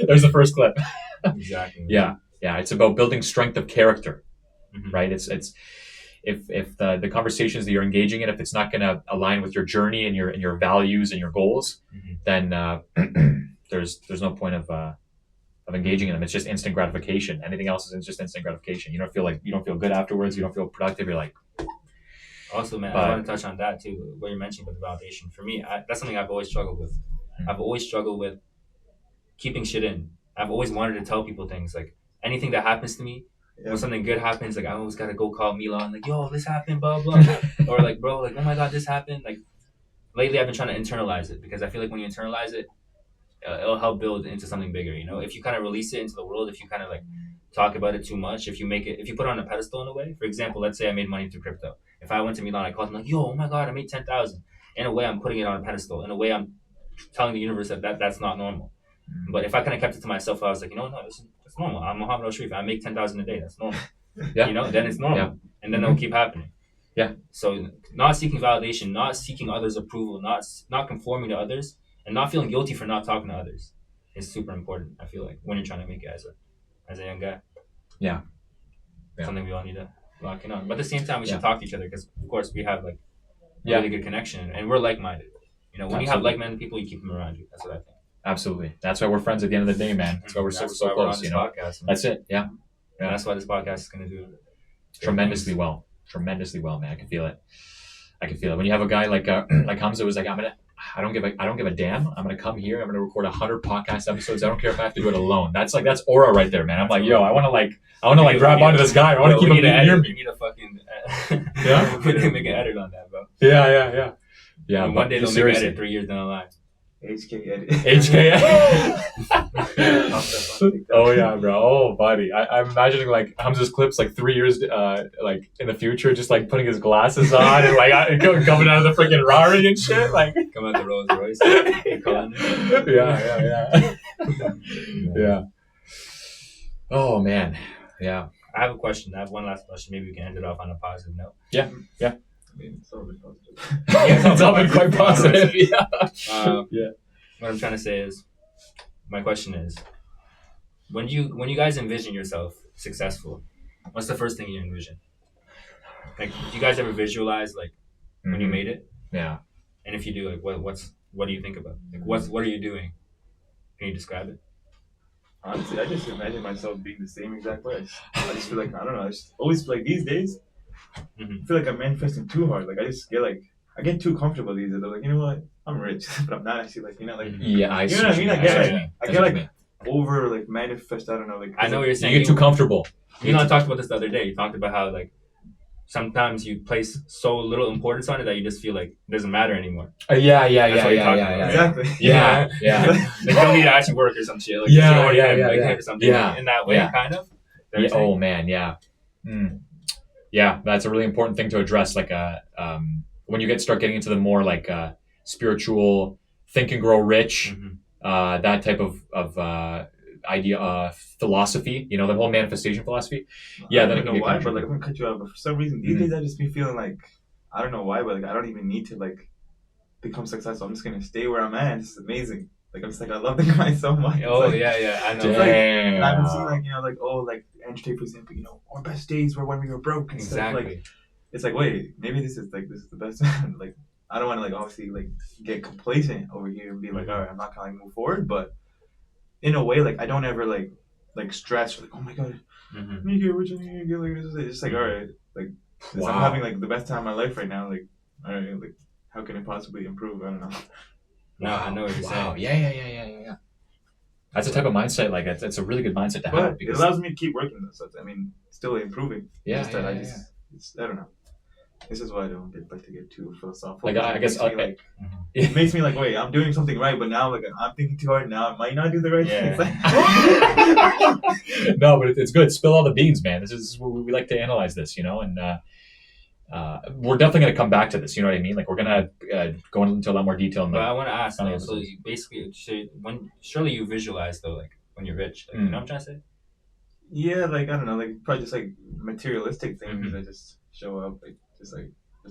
There's the first clip. Exactly. Yeah. Yeah. It's about building strength of character, Mhm. right? It's if the conversations that you're engaging in, if it's not going to align with your journey and your values and your goals, Mhm. then there's no point of engaging in them. It's just instant gratification. Anything else is just instant gratification. You don't feel good afterwards. You don't feel productive. You're like, Also, man, But- I want to touch on that too. What you're mentioning about the validation. For me, that's something I've always struggled with. I've always struggled with keeping shit in. I've always wanted to tell people things. Like anything that happens to me, Yeah. when something good happens, like I always gotta go call Milan, like, yo, this happened, blah blah, or like, bro, like, oh my god, this happened. Like lately, I've been trying to internalize it because I feel like when you internalize it, it'll help build into something bigger. If you kind of release it into the world, if you kind of like talk about it too much, if you put it on a pedestal in a way. For example, let's say I made money through crypto. If I went to Milan, I called him like, yo, oh my god, I made 10,000. In a way, I'm putting it on a pedestal. In a way, I'm telling the universe that's not normal. But if I kind of kept it to myself, I was like, no, it's normal. I'm Mohammed Al Sharif. I make 10,000 a day. That's normal. Yeah. Then it's normal, Yeah. and then it'll keep happening. Yeah. So not seeking validation, not seeking others' approval, not conforming to others, and not feeling guilty for not talking to others is super important. I feel like when you're trying to make it as a young guy. Yeah. Something we all need to lock in on. But at the same time, we Yeah. should talk to each other because, of course, we have like a Yeah. really good connection, and we're like-minded. When you have Absolutely. like-minded people, you keep them around you. That's what I think. Absolutely. That's why we're friends at the end of the day, man. That's why we're so why we're close. on this podcast. Man. That's it. Yeah. And that's why this podcast is going to do Tremendously well, man. I can feel it. When you have a guy like Hamza was like, I don't give a damn. I'm gonna come here. I'm gonna record 100 podcast episodes. I don't care if I have to do it alone. That's aura right there, man. I'm like, yo, I want to grab onto this guy. I want to keep him near me. You need a fucking Yeah. make an edit on that, bro. Yeah. And one day they'll make an edit 3 years down the line. HK edit. Oh yeah, bro. Oh, buddy. I'm imagining like Hamza's clips like 3 years like in the future, just like putting his glasses on and like coming out of the freaking Rari and shit. Like Come out the Rolls Royce. Yeah. Yeah. Oh man. Yeah. I have a question. I have one last question. Maybe we can end it off on a positive note. Yeah. I mean, it's all been positive. It's all been quite positive. Yeah. Yeah. What I'm trying to say is, my question is, when you guys envision yourself successful, what's the first thing you envision? Like, do you guys ever visualize like when you made it? Yeah. And if you do, like, what do you think about? Like, what are you doing? Can you describe it? Honestly, I just imagine myself being the same exact way. I just feel like, I don't know, I just always feel like these days, I feel like I'm manifesting too hard. Like, I just get like, I get too comfortable these days. I'm like, you know what? I'm rich, but I'm not actually like, you know, like, Yeah, I you know what I mean? I get like like over like manifest. I don't know, like. I know what you're saying. you get too comfortable. You know, I talked about this the other day. You talked about how like sometimes you place so little importance on it that you just feel like it doesn't matter anymore. Yeah. That's what you're talking about, right? Exactly. Yeah. Like, you don't need to actually work or some shit. Like, Yeah, you already yeah, have, yeah, like, yeah. or something Yeah. in that way, Yeah. kind of. Yeah. Oh man, yeah. Yeah, that's a really important thing to address. Like, when you start getting into the more like spiritual, think and grow rich, that type of idea, philosophy. You know, the whole manifestation philosophy. Yeah, I then it don't can know get why, but like I'm gonna cut you out. But for some reason, these days I just be feeling like I don't know why, but like I don't even need to like become successful. I'm just gonna stay where I'm at. It's amazing. Like I'm just like I love the grind so much. Oh It's like, yeah, I know. it's like, and I've been seeing like you know like like Andrew Tate for example. You know our best days were when we were broke and stuff. Exactly. Like it's like wait maybe this is the best. Like I don't want to like obviously like get complacent over here and be like all right I'm not gonna like move forward, but in a way like I don't ever like stress like oh my god you get rich and you get like this. It's just like all right like Wow. I'm having like the best time of my life right now. Like all right like how can it possibly improve? I don't know. No, I know what you're saying. Yeah. That's a type of mindset. Like, it's a really good mindset to have. But it Because allows me to keep working though. So I mean, still improving. Yeah, Just that yeah, I yeah, just, it's, I don't know. This is why I don't like to get too philosophical. Like, I guess, it makes me, like, it makes me like, wait, I'm doing something right, but now like I'm thinking too hard. Now I might not do the right thing. It's like, no, but it's good. Spill all the beans, man. This is we like to analyze this, you know, and we're definitely going to come back to this. You know what I mean? Like, we're going to go into a lot more detail. But I want to ask, Funny though, so you basically, surely you visualize though, like when you're rich, like, you know what I'm trying to say? yeah, like I don't know, like probably just like materialistic things that just show up, like just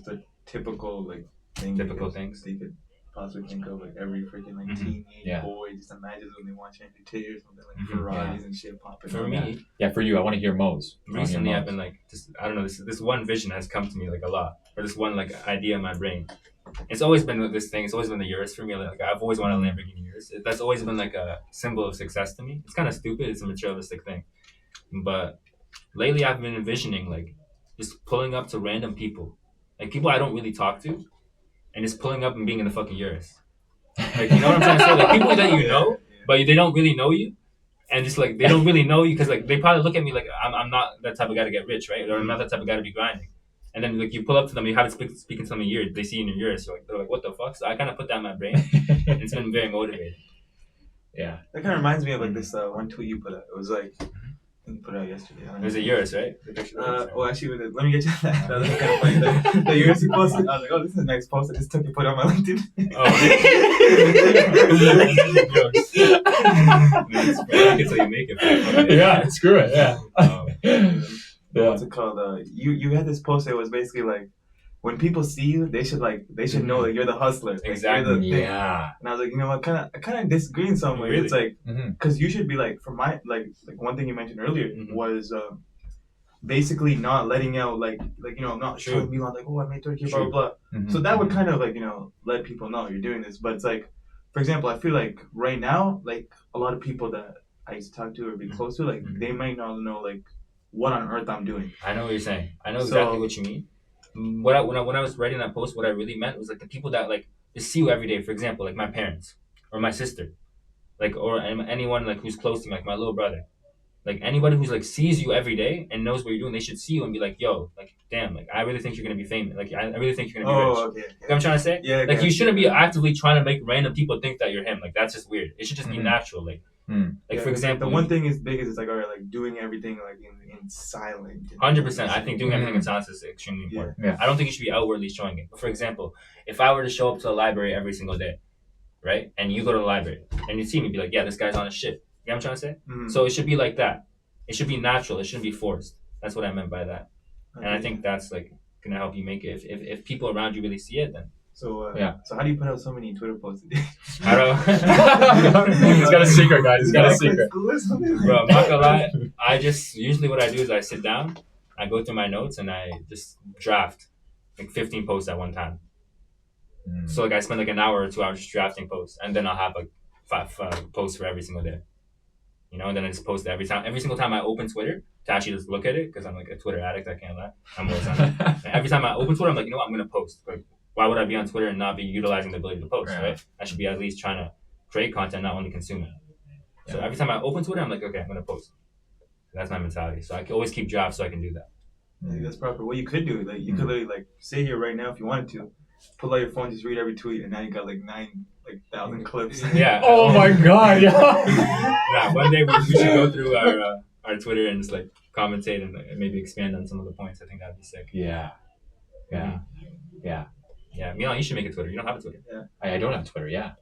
a typical like thing. Typical things. They could possibly think of like every freaking like teenage boy just imagines when they watch Andrew Tate or something like Ferraris and shit popping. For up. me, yeah, for you, I want to hear Mo's. recently I've been like, I don't know, this one vision has come to me like a lot, or this one like idea in my brain. It's always been this thing. It's always been the Urus for me. Like I've always wanted a Lamborghini Urus. That's always been like a symbol of success to me. It's kind of stupid. It's a materialistic thing, but lately I've been envisioning like just pulling up to random people, like people I don't really talk to, and just pulling up and being in the fucking Urus. Like, you know what I'm trying to say? Like people that you know, but they don't really know you, and just like they don't really know you because like they probably look at me like I'm not that type of guy to get rich, right? Or I'm not that type of guy to be grinding. And then like you pull up to them, you haven't speaking to them in a year. They see you in your Urus, they're like, what the fuck? So I kind of put that in my brain, and it's been very motivating. Yeah, That kind of reminds me of like this one tweet you put out. It was like you put out yesterday. It was a Urus, right? Well, actually, let me get you that. That was kind of funny. The Urus you posted, I was like, oh, this is a nice post. I just took and put it on my LinkedIn. It's how you make it. yeah, screw it. Yeah. What's it called? You had this post that was basically like, when people see you, they should know that you're the hustler. Like, Exactly. You're the thing. Yeah. And I was like, you know what? I kind of disagree in some ways. Really? It's like, because you should be like, for my like one thing you mentioned earlier was basically not letting out like you know not showing me like oh I made 30K blah blah blah. So that would kind of like you know let people know you're doing this. But it's like, for example, I feel like right now like a lot of people that I used to talk to or be close to like they might not know like what on earth I'm doing. I know what you're saying. I know exactly what you mean. When I was writing that post, what I really meant was like the people that like just see you every day. For example, like my parents or my sister, like or anyone like who's close to me, like my little brother. Like anybody who's like sees you every day and knows what you're doing, they should see you and be like, yo, like damn, like I really think you're gonna be famous. Like I really think you're gonna be rich. Oh, okay. You know what I'm trying to say? Yeah. Like you shouldn't be actively trying to make random people think that you're him. Like that's just weird. It should just be natural. Like for example, the one thing is big is it's like, all right, like doing everything like in silent. 100%. I think doing everything in silence is extremely important. Yeah. I don't think you should be outwardly showing it. But for example, if I were to show up to a library every single day, right, and you go to the library and you see me, be like, yeah, this guy's on his shit. You know what I'm trying to say? So it should be like that. It should be natural. It shouldn't be forced. That's what I meant by that. And I think that's like gonna help you make it. If people around you really see it, then. So So how do you put out so many Twitter posts a day? I don't. He's got a secret, guys. He's got a secret. Bro, I'm not gonna lie. I just usually what I do is I sit down, I go through my notes, and I just draft like 15 posts at one time. So like I spend like an hour or 2 hours just drafting posts, and then I'll have like 5 posts for every single day. You know, and then I just post it every single time I open Twitter to actually just look at it, because I'm like a Twitter addict. I can't lie. I'm always on it. And every time I open Twitter, I'm like, you know what, I'm gonna post. Like, why would I be on Twitter and not be utilizing the ability to post? Right? I should be at least trying to create content, not only consume it. So every time I open Twitter, I'm like, okay, I'm gonna post. That's my mentality. So I can always keep drafts so I can do that. I think that's proper. What you could do, like you could literally like sit here right now if you wanted to, pull out your phone, just read every tweet, and now you got like 9,000 clips. Yeah. Oh my god. Yeah. One day we should go through our Twitter and just like commentate and maybe expand on some of the points. I think that'd be sick. Yeah. Milan, you should make a Twitter. You don't have a Twitter. Yeah. I don't have Twitter. Yeah.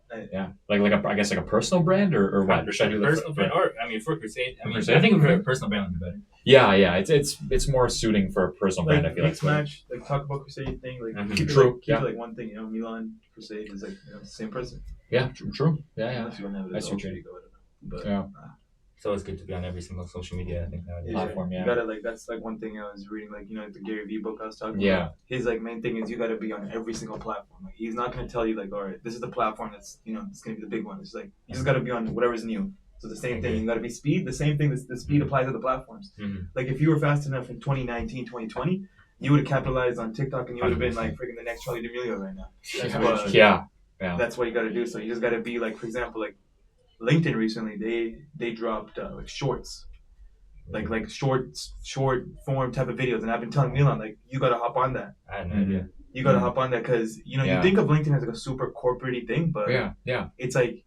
Like I guess like a personal brand or what? Or should I do personal brand? Or I mean, for Crusade, I Crusade? think a personal brand would be better. Yeah. It's more suiting for a personal brand. I feel like match, like talk about Crusade thing, like keep True. It like one thing. You know, Milan Crusade is like the same person. Yeah. True. Yeah. Unless you don't have it That's as true. alter ego, I don't know. But, Yeah. So it's good to be on every single social media. I think nowadays. Platform, You gotta like that's like one thing I was reading, like the Gary Vee book I was talking about. His like main thing is you gotta be on every single platform. Like he's not gonna tell you like, all right, this is the platform that's it's gonna be the big one. It's like you just gotta be on whatever's new. So the same thing, you gotta be speed. The same thing. The speed applies to the platforms. Like if you were fast enough in 2019, 2020, you would have capitalized on TikTok and you would have been like freaking the next Charlie D'Amelio right now. That's what you gotta do. So you just gotta be like, for example, like LinkedIn recently, they dropped like shorts, like short form type of videos, and I've been telling Milan like you gotta hop on that. I had no idea. You gotta hop on that because you think of LinkedIn as like a super corporate thing, but it's like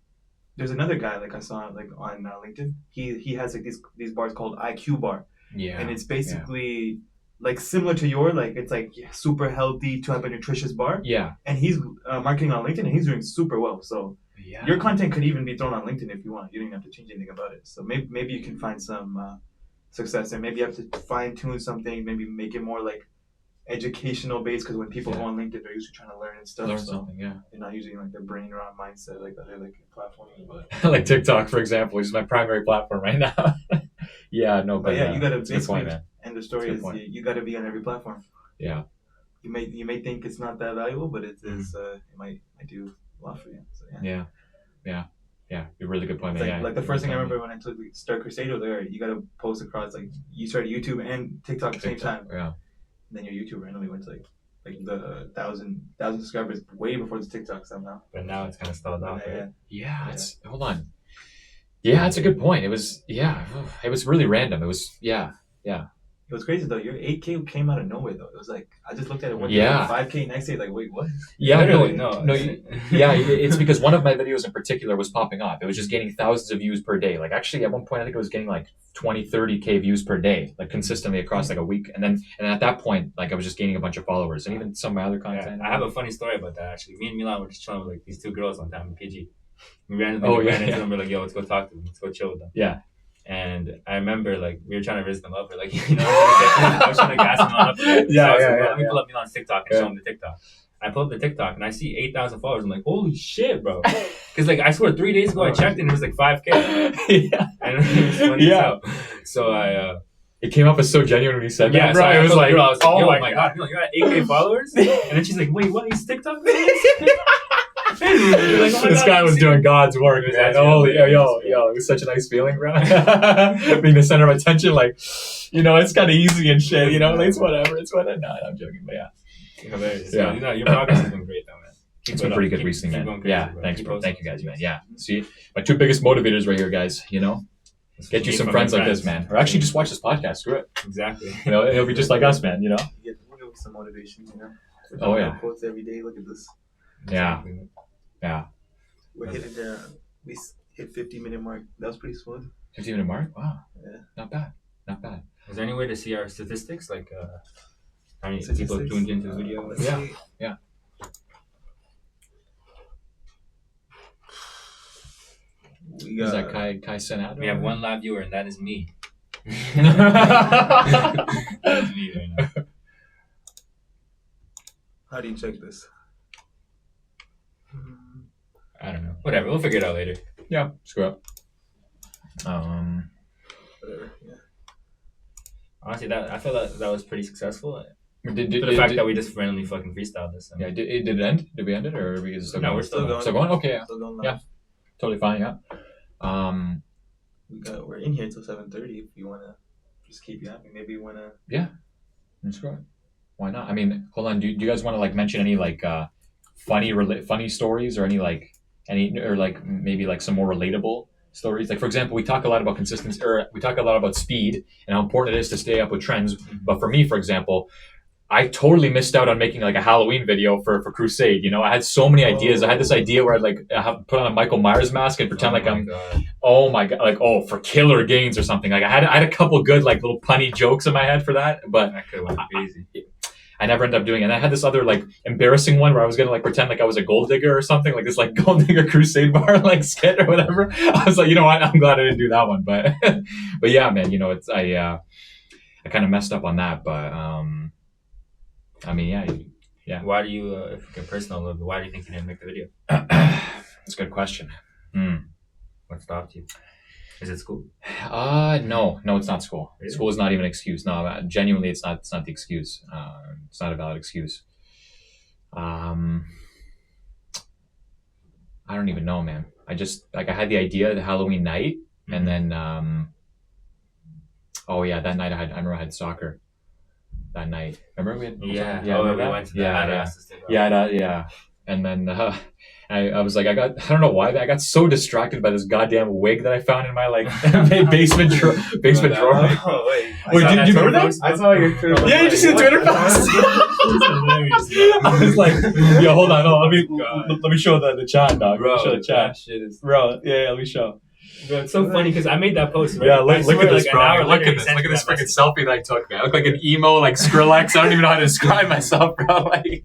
there's another guy like I saw like on LinkedIn. He has like these bars called IQ bar, and it's basically like similar to your like it's like super healthy type of nutritious bar. And he's marketing on LinkedIn and he's doing super well. So. Your content could even be thrown on LinkedIn if you want. You don't even have to change anything about it. So maybe you can find some success there. Maybe you have to fine tune something. Maybe make it more like educational based. Because when people go on LinkedIn, they're usually trying to learn and stuff. They're not using like their brain around mindset like other like platforms. Like TikTok, for example, which is my primary platform right now. But you gotta basically. Point, and the story is you gotta be on every platform. Yeah. You may think it's not that valuable, but it is. It might do a lot for you. So, Yeah. You're a really good point, man. Like the first thing I remember when I started Crusade was there, you gotta post across like you started YouTube and TikTok at the same time. Yeah. And then your YouTube randomly went to like the 1,000 subscribers way before the TikTok somehow. But now it's kind of stalled off. It's hold on. Yeah, that's a good point. It was really random. It was It was crazy though. Your 8K came out of nowhere though. It was like I just looked at it one day, 5K next day, like wait, what? It's because one of my videos in particular was popping off. It was just gaining thousands of views per day. Like actually at one point I think it was getting like 20, 30K views per day, like consistently across like a week. And at that point, like I was just gaining a bunch of followers and even some of my other content. I have a funny story about that actually. Me and Milan were just chilling with like these 2 girls one time in PG. We ran into them. We're like, yo, let's go talk to them. Let's go chill with them. Yeah. And I remember, like, we were trying to raise them up. We're like, I was trying to gas them up. Let me pull up Milan's TikTok and show him the TikTok. I pull up the TikTok and I see 8,000 followers. I'm like, holy shit, bro. Because, like, I swear 3 days ago I checked and it was like 5K. And it was funny So it came up as so genuine when you said that, bro. So I was like, oh my God. You're at 8K followers? And then she's like, wait, what? He's TikTok? This guy was doing God's work, man. Holy, yo, it was such a nice feeling, bro. Being the center of attention, like, it's kind of easy and shit, it's whatever. No, I'm joking, but hilarious. Yeah. Your progress has been great, though, man. It's been pretty good recently, man. Crazy, thanks, bro. Thank you, guys, man. Yeah. See, my 2 biggest motivators right here, guys, Get you some friends like this, man. Or actually, just watch this podcast. Screw it. Exactly. It'll be just like us, man. We'll give some motivation, We're Oh, yeah. Quotes every day. Look at this. Yeah. Exactly. Yeah. We're hitting we hit 50-minute mark. That was pretty smooth. 15-minute mark. Wow. Yeah. Not bad. Not bad. Is there any way to see our statistics? Like, how many people Statistics? tuned into the video? Let's Yeah. see. Yeah. We Is got that Kai sent out? We have one live viewer, and that is me. That is me right now. How do you check this? I don't know. Whatever. We'll figure it out later. Yeah. Screw up. Whatever. Yeah. Honestly, I feel that was pretty successful. Did For the fact that we just randomly fucking freestyled this. yeah, did it end? Did we end it, or are we still No, going? we're still going. Still going? Okay, yeah. Still going live. Yeah. Totally fine, yeah. We're in here till 7:30. If you wanna just keep yapping, maybe you wanna. Screw it. Why not? I mean, hold on. Do you guys want to like mention any like funny stories, or any maybe like some more relatable stories? Like, for example, we talk a lot about consistency, or we talk a lot about speed and how important it is to stay up with trends. But for me, for example, I totally missed out on making like a Halloween video for Crusade. I had so many ideas. I had this idea where I'd put on a Michael Myers mask and pretend oh my god, for killer gains or something. Like I had a couple good like little punny jokes in my head for that, but That could have went crazy. I never ended up doing it. And I had this other like embarrassing one where I was gonna like pretend like I was a gold digger or something, like this like gold digger Crusade bar like skit or whatever. I was like, you know what? I'm glad I didn't do that one, but but yeah, man, it's I kind of messed up on that, but I mean, yeah. Why do you, if you get personal a little bit, why do you think you didn't make the video? That's a good question. What stopped you? Is it school? No, it's not school. Really? School is not even an excuse. No, genuinely, it's not the excuse. It's not a valid excuse. I don't even know, man. I just I had the idea the Halloween night, and then that night I remember I had soccer. That night, remember we had We remember went to the yeah. And then I was like, I don't know why, but I got so distracted by this goddamn wig that I found in my like basement drawer. Oh wait. Wait, did you remember that? I saw your Twitter. Yeah, did you see the Twitter post? I was like, yo, hold on, no, let me show the chat, dog. Bro, Let me show the chat. that shit is... Bro, yeah, let me show. Bro, it's so funny because I made that post, right? Yeah, I look swear, at this, like, bro. an hour Look later, at he this. sent Look at me this that freaking message. selfie that I took, man. I look like an emo, like Skrillex. I don't even know how to describe myself, bro. Like,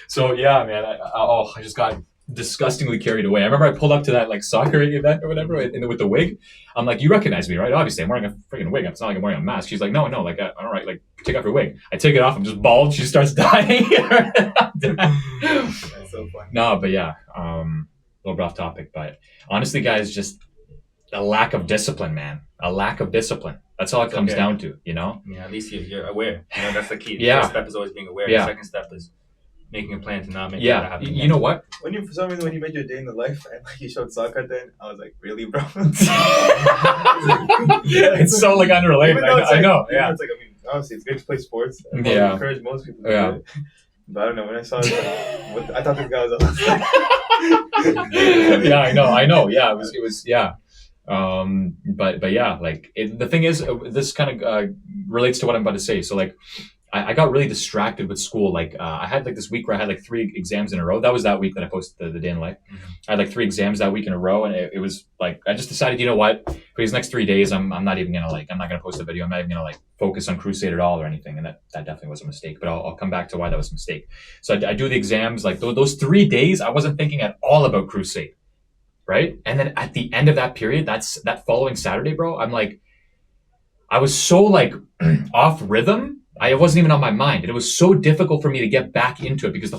so yeah, man. I just got disgustingly carried away. I remember I pulled up to that like soccer event or whatever, with the wig. I'm like, you recognize me, right? Obviously, I'm wearing a freaking wig. It's not like I'm wearing a mask. She's like, no, like, all right, like, take off your wig. I take it off. I'm just bald. She starts dying. That's so funny. No, but yeah, a little bit off topic, but honestly, guys, just a lack of discipline, man. A lack of discipline. That's all it comes down to, Yeah, at least you're aware. That's the key. The Yeah. first step is always being aware. Yeah. The second step is making a plan to not make that Yeah, happen. you know what? For some reason, when you made your day in the life and like you showed soccer, then I was like, really, bro? It's so like unrelated. Even though it's I know. even though it's like, I mean, honestly, it's great to play sports. I Yeah. encourage most people to Yeah. do it. But I don't know. When I saw it, I thought this guy was. Yeah, I know. Yeah, it was. Yeah. But yeah, like the thing is, this kind of relates to what I'm about to say. So like, I got really distracted with school. Like, I had like this week where I had like 3 exams in a row. That was that week that I posted the day in life. I had like 3 exams that week in a row, and it was like I just decided, you know what? For these next 3 days, I'm not even gonna I'm not gonna post a video. I'm not even gonna focus on Crusade at all or anything. And that definitely was a mistake. But I'll come back to why that was a mistake. So I do the exams. Like those 3 days, I wasn't thinking at all about Crusade, right? And then at the end of that period, that following Saturday, bro, I'm like, I was so like off rhythm. I wasn't even on my mind, and it was so difficult for me to get back into it because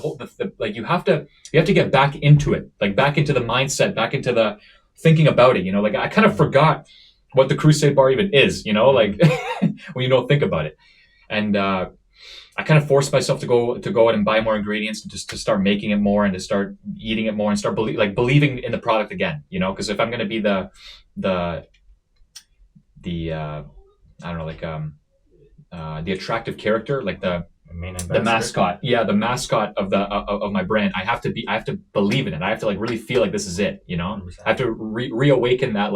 like you have to get back into it, like back into the mindset, back into the thinking about it. Like I kind of forgot what the Crusade bar even is. Like when you don't think about it, and I kind of forced myself to go out and buy more ingredients, and just to start making it more and to start eating it more and start believing in the product again. Because if I'm gonna be the I don't know, the attractive character, like the mascot, the mascot of my brand, I have to believe in it. I have to really feel like this is it. I have to reawaken that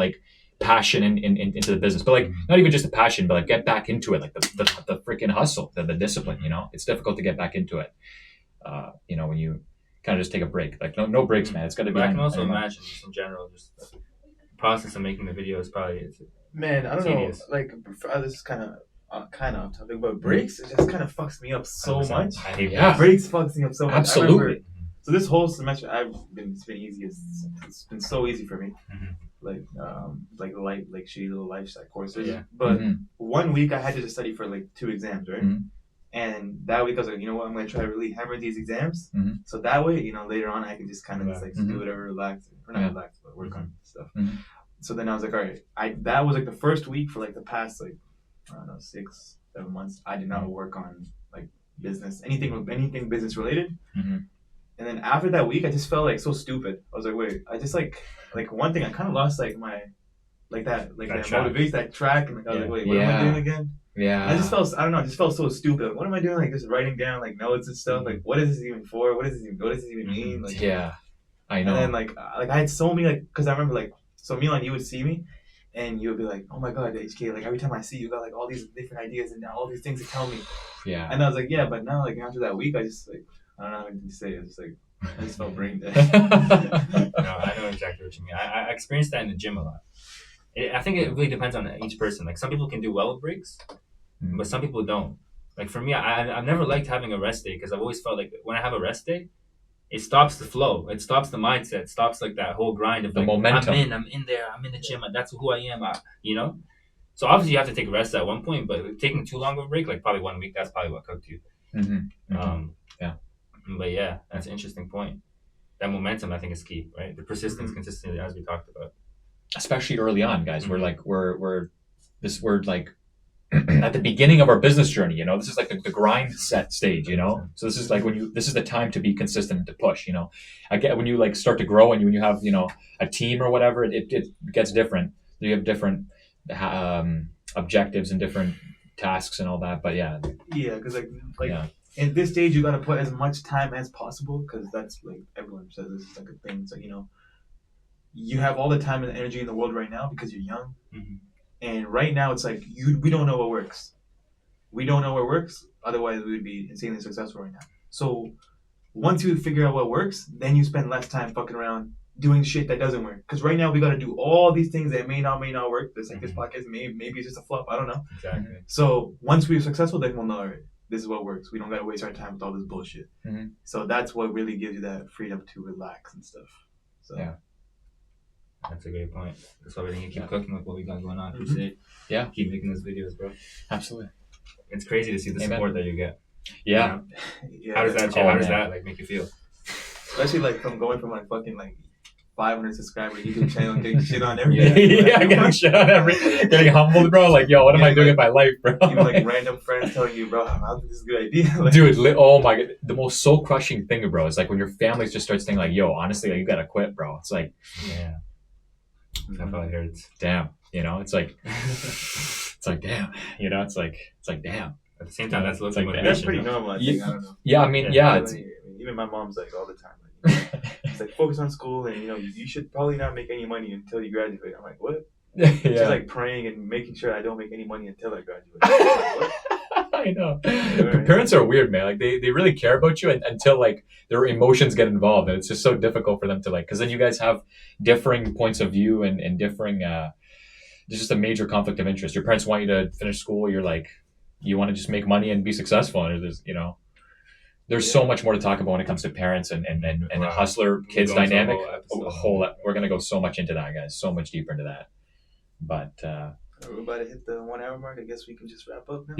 passion into the business, but like not even just the passion, but like get back into it, like the freaking hustle, the discipline. It's difficult to get back into it. When you kind of just take a break, like no breaks, man. It's got to be. But I can also imagine, just in general, just the process of making the video is probably Man, I don't tedious. know. Like this is kind of off topic, but breaks it just kind of fucks me up so 100%. much. I hate Yeah. Breaks fucks me up so much. Absolutely. So this whole semester, it's been easy. It's been so easy for me. Mhm. Like shitty little lifestyle courses. Yeah. But Mhm. 1 week I had to just study for like 2 exams, right? Mhm. And that week I was like, you know what, I'm gonna try to really hammer these exams. Mhm. So that way, later on I can just kind of just like Mhm. do whatever, relax, or not Yeah. relax, but work on stuff. Mhm. So then I was like, all right, that was like the first week for like the past like I don't know 6-7 months. I did not work on like business, anything business related. Mhm. And then after that week, I just felt like so stupid. I was like, wait, I just like one thing, I kind of lost like my that track. motivation, that track, and like I was Yeah. like, wait, what am I doing again? Yeah. And I just felt, I don't know, I just felt so stupid. Like, what am I doing? Like just writing down like notes and stuff. Like, what is this even for? What does this even mean? Like, Yeah. I know. and then like I had so many because I remember like so Milan, you would see me, and you would be like, oh my god, HK, like every time I see you, got like all these different ideas and all these things to tell me. Yeah. And I was like, yeah, but now like after that week, I just like I don't know anything to say. It's just like I just felt brain dead. No, I know exactly what you mean. I experienced that in the gym a lot. I think it really depends on each person. Like some people can do well with breaks, but some people don't. Like for me, I've never liked having a rest day because I've always felt like when I have a rest day, it stops the flow. It stops the mindset. It stops like that whole grind of The like, momentum. I'm in there. I'm in the gym. That's who I am. So obviously you have to take a rest at one point, but taking too long of a break, like probably 1 week, that's probably what cooked you. Mhm. Yeah. But yeah, that's an interesting point. That momentum, I think, is key, right? The persistence, Mhm. consistency, as we talked about. Especially early on, guys. Mhm. We're like we're like at the beginning of our business journey. This is like the grind set stage. So this is like this is the time to be consistent and to push. I get when you like start to grow and when you have a team or whatever, it gets different. You have different objectives and different tasks and all that. But yeah, because like yeah. in this stage, you gotta put as much time as possible because that's like everyone says this is like a thing. So you have all the time and energy in the world right now because you're young. Mhm. And right now, it's like we don't know what works. We don't know what works. Otherwise, we would be insanely successful right now. So once you figure out what works, then you spend less time fucking around doing shit that doesn't work. Because right now, we got to do all these things that may not work. Just like this podcast, maybe it's just a flop. I don't know. Exactly. So once we're successful, then we'll know, all right, this is what works. We don't got to waste our time with all this bullshit. Mhm. So that's what really gives you that freedom to relax and stuff. So Yeah. That's a great point. That's why we need to keep cooking with what we got going on. Mhm. Appreciate. Yeah. Keep making those videos, bro. Absolutely. It's crazy to see the Amen. support that you get. Yeah. yeah, How does that? Oh, How does man. that like make you feel? especially like from going from like fucking like 500 subscriber YouTube channel, getting shit on every Yeah, day. getting shit on getting humbled, bro. Like, yo, what am I doing with my life, bro? Even like random friends telling you, bro, I don't think this is a good idea. Like, Dude, oh my god, the most soul crushing thing, bro, is like when your family just starts saying like, yo, honestly, like, you gotta quit, bro. It's like, Yeah. That probably hurts. damn, it's like, it's like, damn, it's like, damn. At the same time, that's It's looking like, motivation. that's pretty bro. normal, I think. I don't know. Yeah, I mean, Yeah. it's, Even my mom's like all the time. Like, it's like focus on school, and you should probably not make any money until you graduate. I'm like, what? She's yeah. like praying and making sure I don't make any money until I graduate. I'm like, what? I know. Right. Parents are weird, man. Like they really care about you until like their emotions get involved, and it's just so difficult for them to like. Because then you guys have differing points of view and differing. There's just a major conflict of interest. Your parents want you to finish school. You're like, you want to just make money and be successful. And there's so much more to talk about when it comes to parents and a Wow. hustler kids We're going to a dynamic. whole episode. We're gonna go so much into that, guys. So much deeper into that. But We're about to hit the 1 hour mark. I guess we can just wrap up now.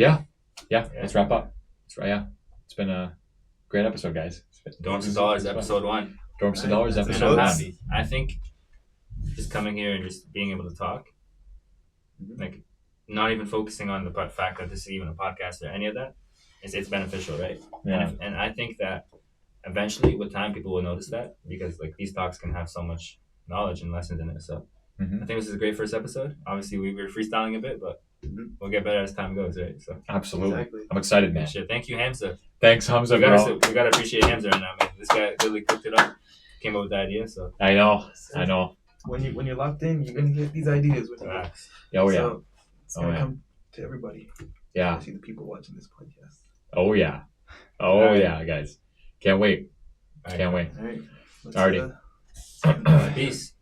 yeah, let's wrap up. It's been a great episode, guys. Dorms2Dollars episode 1. Dorms2Dollars That's episode notes. 1. I think just coming here and just being able to talk, Mhm. like not even focusing on the fact that this is even a podcast or any of that, it's beneficial, right? Yeah. And I think that eventually, with time, people will notice that because like these talks can have so much knowledge and lessons in it. So Mhm. I think this is a great first episode. Obviously, we were freestyling a bit, but we'll get better as time goes, right? So Absolutely. Exactly. I'm excited, man. shit. Thank you, Hamza. Thanks, Hamza, We bro. gotta appreciate Hamza right now, man. This guy really cooked it up, came up with the idea. So I know. when you're locked in, you're gonna get these ideas. Facts. Oh yeah. So it's gonna Oh, yeah. come to everybody. Yeah. Especially the people watching this podcast. Oh yeah. Oh Alright. yeah, guys. Can't wait. All right. Can't wait. All right. Let's, Alrighty. uh, Peace.